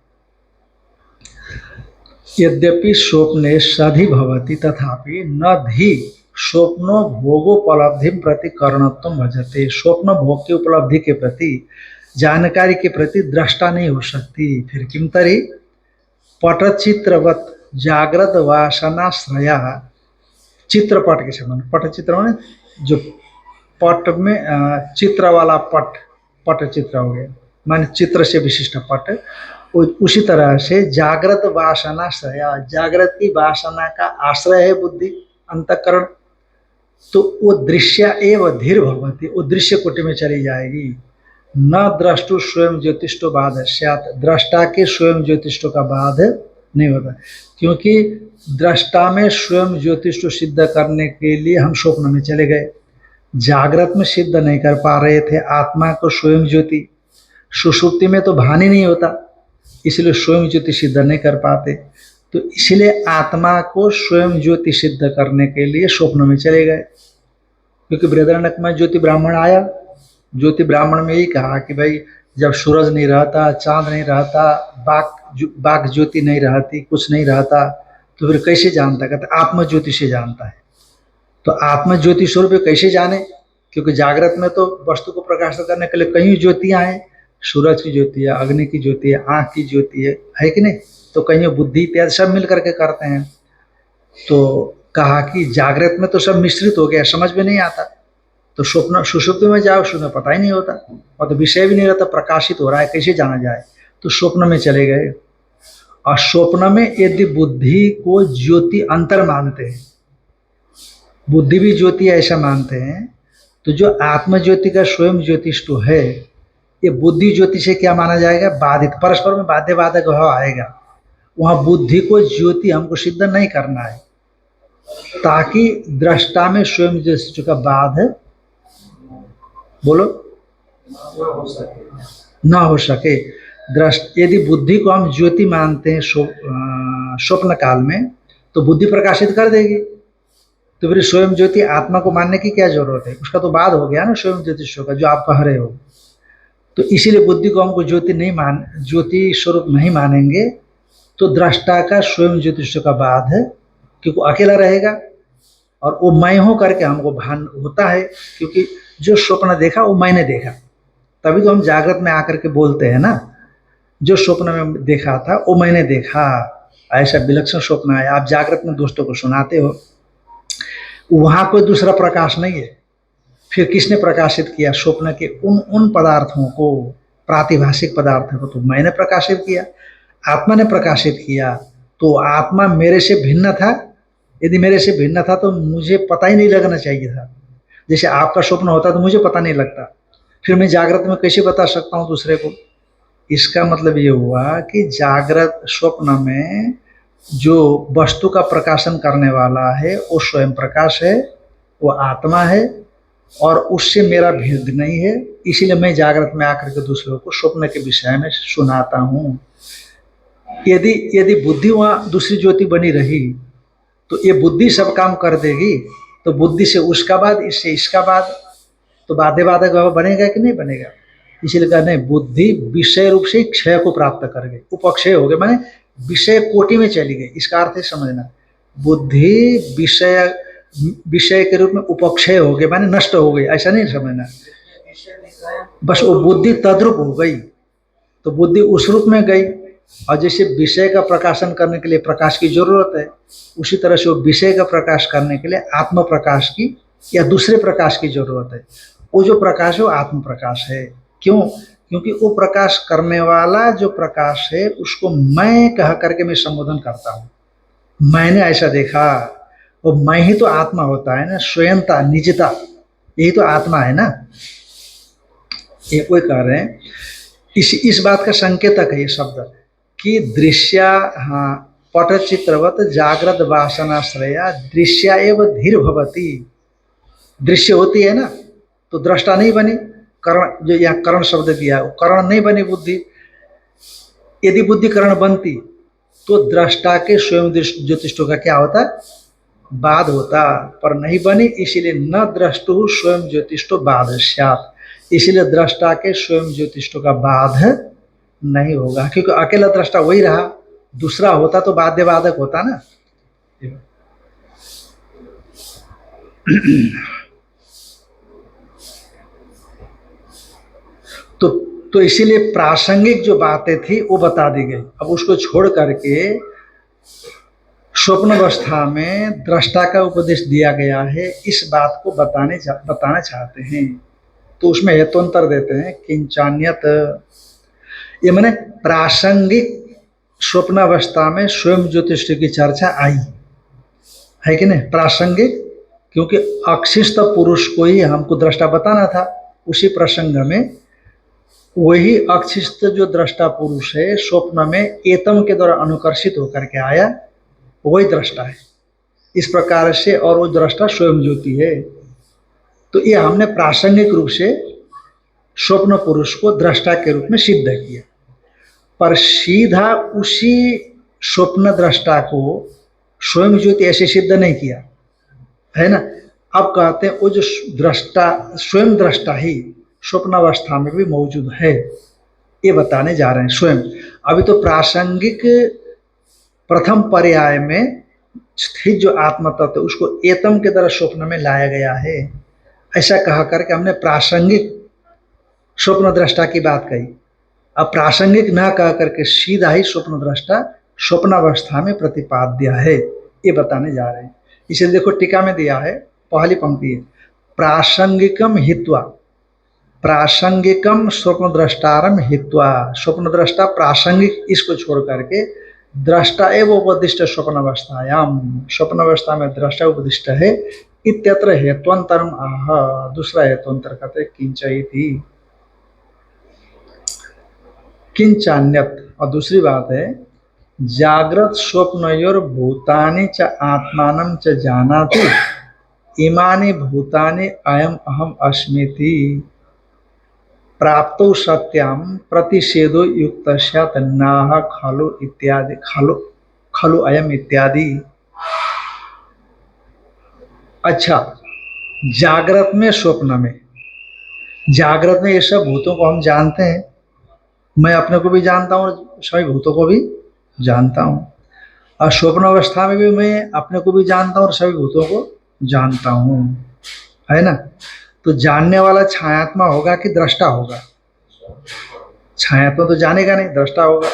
यद्यपि स्वप्ने सधि भवति तथापि न धी स्वप्नो भोगोपलब्धि प्रति करणत्व भजते, स्वप्न भोग की उपलब्धि के प्रति, जानकारी के प्रति दृष्टा नहीं हो सकती। फिर किम तरी पटचित्रवत जागृत वासनाश्रया, चित्रपट के समान, पटचित्र में जो पट में चित्र वाला पट, पट चित्र हो गया माने चित्र से विशिष्ट पट, उसी तरह से जागृत वासनाश्रय, जागृत की वासना का आश्रय है बुद्धि अंतःकरण, तो वो दृश्य एवं धीर भवती, वो दृश्य कोटि में चली जाएगी। न द्रष्टु स्वयं ज्योतिष्टो बाध स्यात्, दृष्टा के स्वयं ज्योतिष्टो का बाध नहीं होता, क्योंकि दृष्टा में स्वयं ज्योतिष्टो सिद्ध करने के लिए हम स्वप्न में चले गए, जागृत में सिद्ध नहीं कर पा रहे थे आत्मा को स्वयं ज्योति, सुषुप्ति में तो भान ही नहीं होता, इसलिए स्वयं ज्योति सिद्ध नहीं कर पाते। तो इसलिए आत्मा को स्वयं ज्योति सिद्ध करने के लिए स्वप्न में चले गए, क्योंकि बृहदारण्यक में ज्योति ब्राह्मण आया, ज्योति ब्राह्मण में ही कहा कि भाई जब सूरज नहीं रहता, चांद नहीं रहता, बाघ ज्योति नहीं रहती, कुछ नहीं रहता, तो फिर कैसे जानता, कहते आत्म ज्योति से जानता है। तो आत्म ज्योति स्वरूप कैसे जाने, क्योंकि जागृत में तो वस्तु को प्रकाशित करने के लिए कई ज्योतियां हैं, सूरज की ज्योति है, अग्नि की ज्योति है, आँख की ज्योति है कि नहीं, तो कहीं बुद्धि इत्यादि सब मिल करके करते हैं। तो कहा कि जागृत में तो सब मिश्रित हो गया, समझ में नहीं आता, तो स्वप्न सुषुप्ति में जाओ, उसमें पता ही नहीं होता, और तो विषय भी नहीं रहता, प्रकाशित हो रहा है, कैसे जाना जाए, तो स्वप्न में चले गए। और स्वप्न में यदि बुद्धि को ज्योति अंतर मानते हैं, बुद्धि भी ज्योति ऐसा मानते हैं, तो जो आत्म ज्योति का स्वयं ज्योतिष्टो है, ये बुद्धि ज्योति से क्या माना जाएगा, बाधित, परस्पर में बाध्य बाधक भाव आएगा। वहां बुद्धि को ज्योति हमको सिद्ध नहीं करना है, ताकि दृष्टा में स्वयं ज्योति का बाध बोलो ना हो सके। यदि बुद्धि को हम ज्योति मानते हैं स्वप्न काल में, तो बुद्धि प्रकाशित कर देगी, तो फिर स्वयं ज्योति आत्मा को मानने की क्या जरूरत है, उसका तो बाध हो गया ना स्वयं ज्योतिष का, जो आप कह रहे हो। तो इसीलिए बुद्धि को हमको ज्योति स्वरूप नहीं मानेंगे, तो दृष्टा का स्वयं ज्योतिष का बाध है, क्योंकि वो अकेला रहेगा और वो मैं हूं करके हमको भान होता है, क्योंकि जो स्वप्न देखा वो मैंने देखा, तभी तो हम जागृत में आकर के बोलते हैं ना, जो स्वप्न में देखा था वो मैंने देखा, ऐसा विलक्षण स्वप्न है। आप जागृत में दोस्तों को सुनाते हो, वहां कोई दूसरा प्रकाश नहीं है। फिर किसने प्रकाशित किया? स्वप्न के उन उन पदार्थों को, प्रातिभाषिक पदार्थों को तो मैंने प्रकाशित किया, आत्मा ने प्रकाशित किया। तो आत्मा मेरे से भिन्न था, यदि मेरे से भिन्न था तो मुझे पता ही नहीं लगना चाहिए था। जैसे आपका स्वप्न होता तो मुझे पता नहीं लगता, फिर मैं जागृत में कैसे बता सकता हूँ दूसरे को? इसका मतलब ये हुआ कि जागृत स्वप्न में जो वस्तु का प्रकाशन करने वाला है वो स्वयं प्रकाश है, वो आत्मा है, और उससे मेरा भेद नहीं है। इसीलिए मैं जागृत में आकर के दूसरों को स्वप्न के विषय में सुनाता हूँ। यदि यदि बुद्धि वहाँ दूसरी ज्योति बनी रही तो ये बुद्धि सब काम कर देगी, तो बुद्धि से उसका बाद, इससे इसका बाद, तो बाधे बाधक बनेगा कि नहीं बनेगा? इसीलिए कहा नहीं, बुद्धि विषय रूप से क्षय को प्राप्त कर गई, उपक्षय हो गए, माने विषय कोटि में चली गई। इसका अर्थ है समझना, बुद्धि विषय के रूप में उपक्षय हो गए, माने नष्ट हो गई, ऐसा नहीं समझना। बस वो बुद्धि तद्रूप हो गई, तो बुद्धि उस रूप में गई। और जैसे विषय का प्रकाशन करने के लिए प्रकाश की जरूरत है, उसी तरह से वो विषय का प्रकाश करने के लिए आत्म प्रकाश की या दूसरे प्रकाश की जरूरत है। वो जो प्रकाश है वो आत्म प्रकाश है। क्यों? क्योंकि वो प्रकाश करने वाला जो प्रकाश है उसको मैं कह करके मैं संबोधन करता हूँ, मैंने ऐसा देखा। वो मैं ही तो आत्मा होता है ना, स्वयंता, निजता, यही तो आत्मा है ना। ये कोई कह रहे हैं, इस बात का संकेतक है ये शब्द कि दृश्य, हाँ, पटचित्रवत जागृत वासनाश्रया दृश्या एवं धीर भवती। दृश्य होती है ना तो दृष्टा नहीं बनी, करण, जो यहाँ करण शब्द दिया है, करण नहीं बनी बुद्धि। यदि बुद्धि करण बनती तो दृष्टा के स्वयं ज्योतिष्ठों का क्या होता? बाध होता, पर नहीं बनी, इसीलिए न द्रष्टु स्वयं ज्योतिष्ठो बाधस्यात्। इसीलिए दृष्टा के स्वयं ज्योतिष्ठों का बाध नहीं होगा, क्योंकि अकेला दृष्टा वही रहा, दूसरा होता तो बाध्य बाधक होता ना। तो इसीलिए प्रासंगिक जो बातें थी वो बता दी गई। अब उसको छोड़ करके स्वप्न अवस्था में दृष्टा का उपदेश दिया गया है, इस बात को बताना चाहते हैं। तो उसमें हेतुअंतर देते हैं, किंचान्यत, ये माने प्रासंगिक स्वप्न अवस्था में स्वयं ज्योतिष की चर्चा आई है कि नहीं? प्रासंगिक, क्योंकि अक्षिस्त पुरुष को ही हमको दृष्टा बताना था। उसी प्रसंग में वही अक्षिस्त जो दृष्टा पुरुष है स्वप्न में एतम के द्वारा अनुकर्षित होकर के आया, वही दृष्टा है इस प्रकार से, और वो दृष्टा स्वयं ज्योति है। तो ये हमने प्रासंगिक रूप से स्वप्न पुरुष को दृष्टा के रूप में सिद्ध किया, पर सीधा उसी स्वप्न दृष्टा को स्वयं ज्योति ऐसे सिद्ध नहीं किया है ना। अब कहते हैं वो जो दृष्टा, स्वयं दृष्टा ही स्वप्नावस्था में भी मौजूद है, ये बताने जा रहे हैं स्वयं। अभी तो प्रासंगिक प्रथम पर्याय में स्थित जो आत्म तत्व उसको एतम के द्वारा स्वप्न में लाया गया है, ऐसा कहा करके हमने प्रासंगिक स्वप्न दृष्टा की बात कही। अब प्रासंगिक ना कह करके सीधा ही स्वप्न दृष्टा स्वप्नावस्था में प्रतिपाद्य है, ये बताने जा रहे हैं। इसे देखो टीका में दिया है, पहली पंक्ति है, प्रासंगिकम हित्वा, प्रासंगिकम स्वप्न दृष्टारम हित्वा। स्वप्न दृष्टा प्रासंगिक, इसको छोड़ करके दृष्टा एवं उपदिष्ट स्वप्नावस्थायाम, स्वप्नावस्था में दृष्टा उपदिष्ट है। इत्यत्र हेत्वंतरम आह, दूसरा हेत्वंतर कहते किंचयति, किंचान्यत। और दूसरी बात है, जागृत स्वप्नयोर भूतानि च आत्मानं च जानाति, इमानि भूतानि अयम अहम अस्मीति, प्राप्तो सत्याम प्रतिषेधो युक्त स्यात् नाह खलु इत्यादि, खलु अयम इत्यादि। अच्छा, जागृत में स्वप्न में जागृत में ये सब भूतों को हम जानते हैं, मैं अपने को भी जानता हूँ और सभी भूतों को भी जानता हूँ, और स्वप्न अवस्था में भी मैं अपने को भी जानता हूँ और सभी भूतों को जानता हूँ, है ना। तो जानने वाला छायात्मा होगा कि दृष्टा होगा? छायात्मा तो जानेगा नहीं, दृष्टा होगा।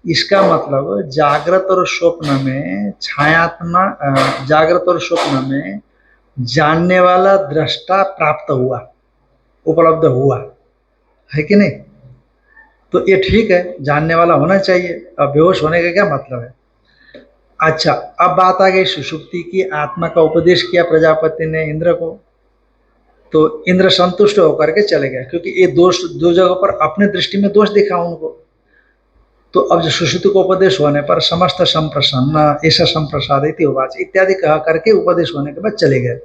इसका मतलब जागृत और स्वप्न में छायात्मा, जागृत और स्वप्न में जानने वाला दृष्टा प्राप्त हुआ, उपलब्ध हुआ, है कि नहीं? तो ये ठीक है, जानने वाला होना चाहिए। अब बेहोश होने का क्या मतलब है? अच्छा, अब बात आ गई सुषुप्ति की। आत्मा का उपदेश किया प्रजापति ने इंद्र को, तो इंद्र संतुष्ट होकर के चले गए, क्योंकि ये दोष दो जगह पर अपने दृष्टि में दोष दिखा उनको। तो अब जो सुश्रुति को उपदेश होने पर समस्त संप्रसन्न ऐसा संप्रसाद इत्यादि कह करके उपदेश होने के बाद चले गए।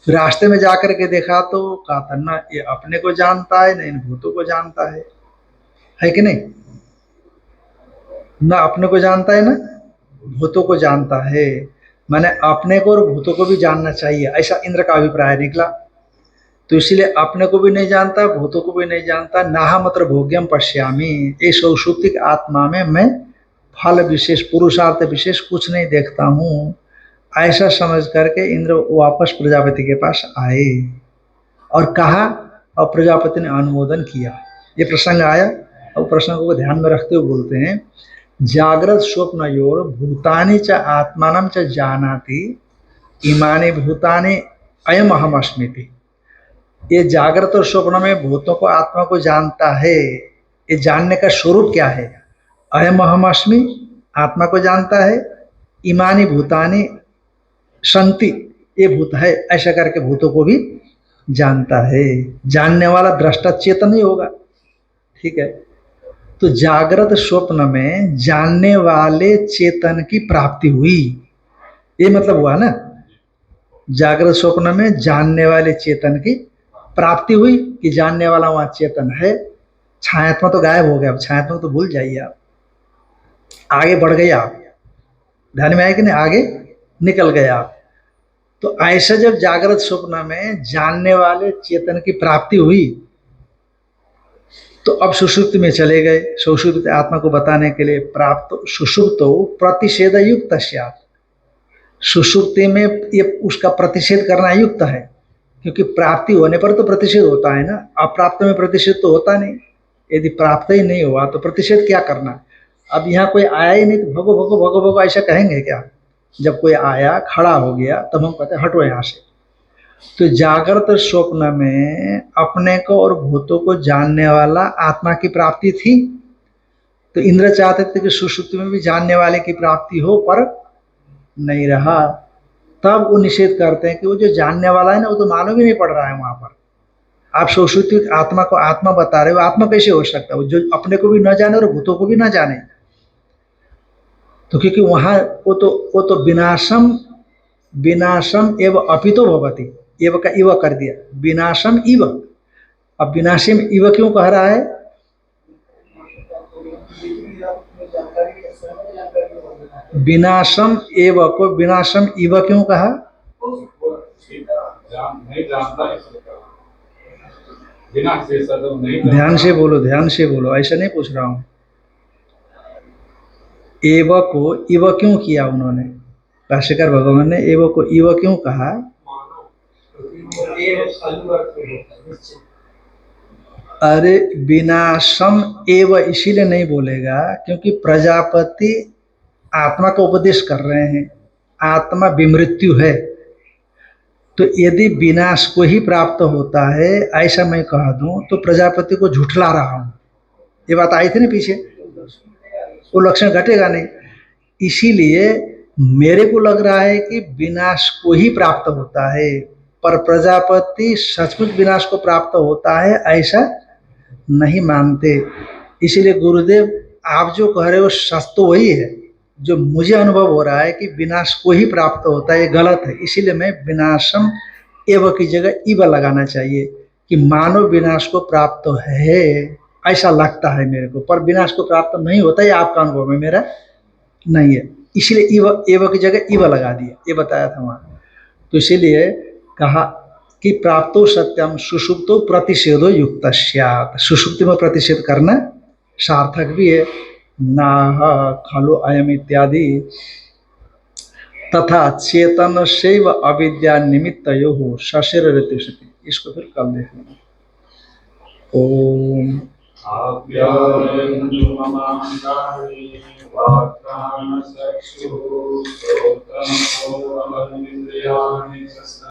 फिर रास्ते में जाकर के देखा तो कहा था ना ये अपने को जानता है, ना इन भूतों को जानता है कि नहीं? ना अपने को जानता है, ना भूतों को जानता है। मैंने अपने को और भूतों को भी जानना चाहिए, ऐसा इंद्र का अभिप्राय निकला। तो इसलिए अपने को भी नहीं जानता, भूतों को भी नहीं जानता। नाहमत्र भोग्यम पश्यामी, ये सुषुप्तिक आत्मा में मैं फल विशेष, पुरुषार्थ विशेष कुछ नहीं देखता हूँ, ऐसा समझ करके इंद्र वापस प्रजापति के पास आए और कहा, और प्रजापति ने अनुमोदन किया। ये प्रसंग आया, और प्रसंग को ध्यान में रखते हुए बोलते हैं, जागृत स्वप्नयोर भूतानि च आत्मानं च जानाति इमानि भूतानि अयम अहम अस्मीति। ये जागृत और स्वप्न में भूतों को, आत्मा को जानता है। ये जानने का स्वरूप क्या है? अयम अहम अस्मि, आत्मा को जानता है। इमानी भूतानि संति, ये भूत है, ऐसा करके भूतों को भी जानता है। जानने वाला दृष्टा चेतन ही होगा, ठीक है। तो जागृत स्वप्न में जानने वाले चेतन की प्राप्ति हुई, ये मतलब हुआ ना। जागृत स्वप्न में जानने वाले चेतन की प्राप्ति हुई, कि जानने वाला वहां चेतन है। छायात्मा तो गायब हो गया, अब छायात्मा तो भूल जाइए आप, आगे बढ़ गए आप, ध्यान में आए कि नहीं, आगे निकल गए आप। तो ऐसा जब जागृत स्वप्न में जानने वाले चेतन की प्राप्ति हुई, तो अब सुषुप्त में चले गए। सुषुप्त आत्मा को बताने के लिए प्राप्त सुषुप्त प्रतिषेध युक्त, सुषुप्ति में ये उसका प्रतिषेध करना युक्त है, क्योंकि प्राप्ति होने पर तो प्रतिषेध होता है ना, अप्राप्त में प्रतिषेध तो होता नहीं। यदि प्राप्त ही नहीं हुआ तो प्रतिषेध क्या करना? अब यहाँ कोई आया ही नहीं तो भगो भगो भगो भगो ऐसा कहेंगे क्या? जब कोई आया, खड़ा हो गया, तब हम कहते हैं हटो यहाँ से। तो जागृत स्वप्न में अपने को और भूतों को जानने वाला आत्मा की प्राप्ति थी। तो इंद्र चाहते थे कि सुषुप्ति में भी जानने वाले की प्राप्ति हो, पर नहीं रहा। तब वो निषेध करते हैं कि वो जो जानने वाला है ना, वो तो मालूम ही नहीं पड़ रहा है वहां पर। आप सुषुप्ति आत्मा को आत्मा बता रहे हो, आत्मा कैसे हो सकता है जो अपने को भी न जाने और भूतों को भी न जाने? तो क्योंकि वहां वो तो विनाशम विनाशम एव अपितो भवति, एव का इव कर दिया, विनाशम इव। अब विनाशम इव क्यों कह रहा है? विनाशम एव को विनाशम इव क्यों कहा? ध्यान से बोलो, ध्यान से बोलो, ऐसा नहीं पूछ रहा हूं। एव को इव क्यों किया उन्होंने? भाष्यकार भगवान ने एव को इव क्यों कहा? अरे विनाशम एव इसीलिए नहीं बोलेगा क्योंकि प्रजापति आत्मा का उपदेश कर रहे हैं, आत्मा विमृत्यु है। तो यदि विनाश को ही प्राप्त होता है ऐसा मैं कह दूं तो प्रजापति को झुठला रहा हूं। ये बात आई थी ना पीछे, वो लक्षण घटेगा नहीं। इसीलिए मेरे को लग रहा है कि विनाश को ही प्राप्त होता है, पर प्रजापति सचमुच विनाश को प्राप्त होता है ऐसा नहीं मानते। इसीलिए गुरुदेव आप जो कह रहे हो सच तो वही है, जो मुझे अनुभव हो रहा है कि विनाश को ही प्राप्त होता है, ये गलत है। इसीलिए मैं विनाशम एव की जगह इव लगाना चाहिए कि मानव विनाश को प्राप्त है, ऐसा लगता है मेरे को, पर विनाश को प्राप्त नहीं होता है, आपका अनुभव है, मेरा नहीं है। इसलिए इव एव की जगह इव लगा दिया, ये बताया था वहां। तो इसीलिए कहा कि प्राप्तो सत्यम सुषुप्तो प्रतिषेधो युक्त स्यात्। सुषुप्ति में प्रतिषेध करना सार्थक भी है। नाह खलु अयम इत्यादि तथा चेतन शैव अविद्या निमित्तयो हो शशिर ऋतु। इसको फिर कल देख लेंगे। ओम आप्यायन्तु ममाङ्गानि वाक्कानचक्षुः श्रोत्रमथो बलमिन्द्रियाणि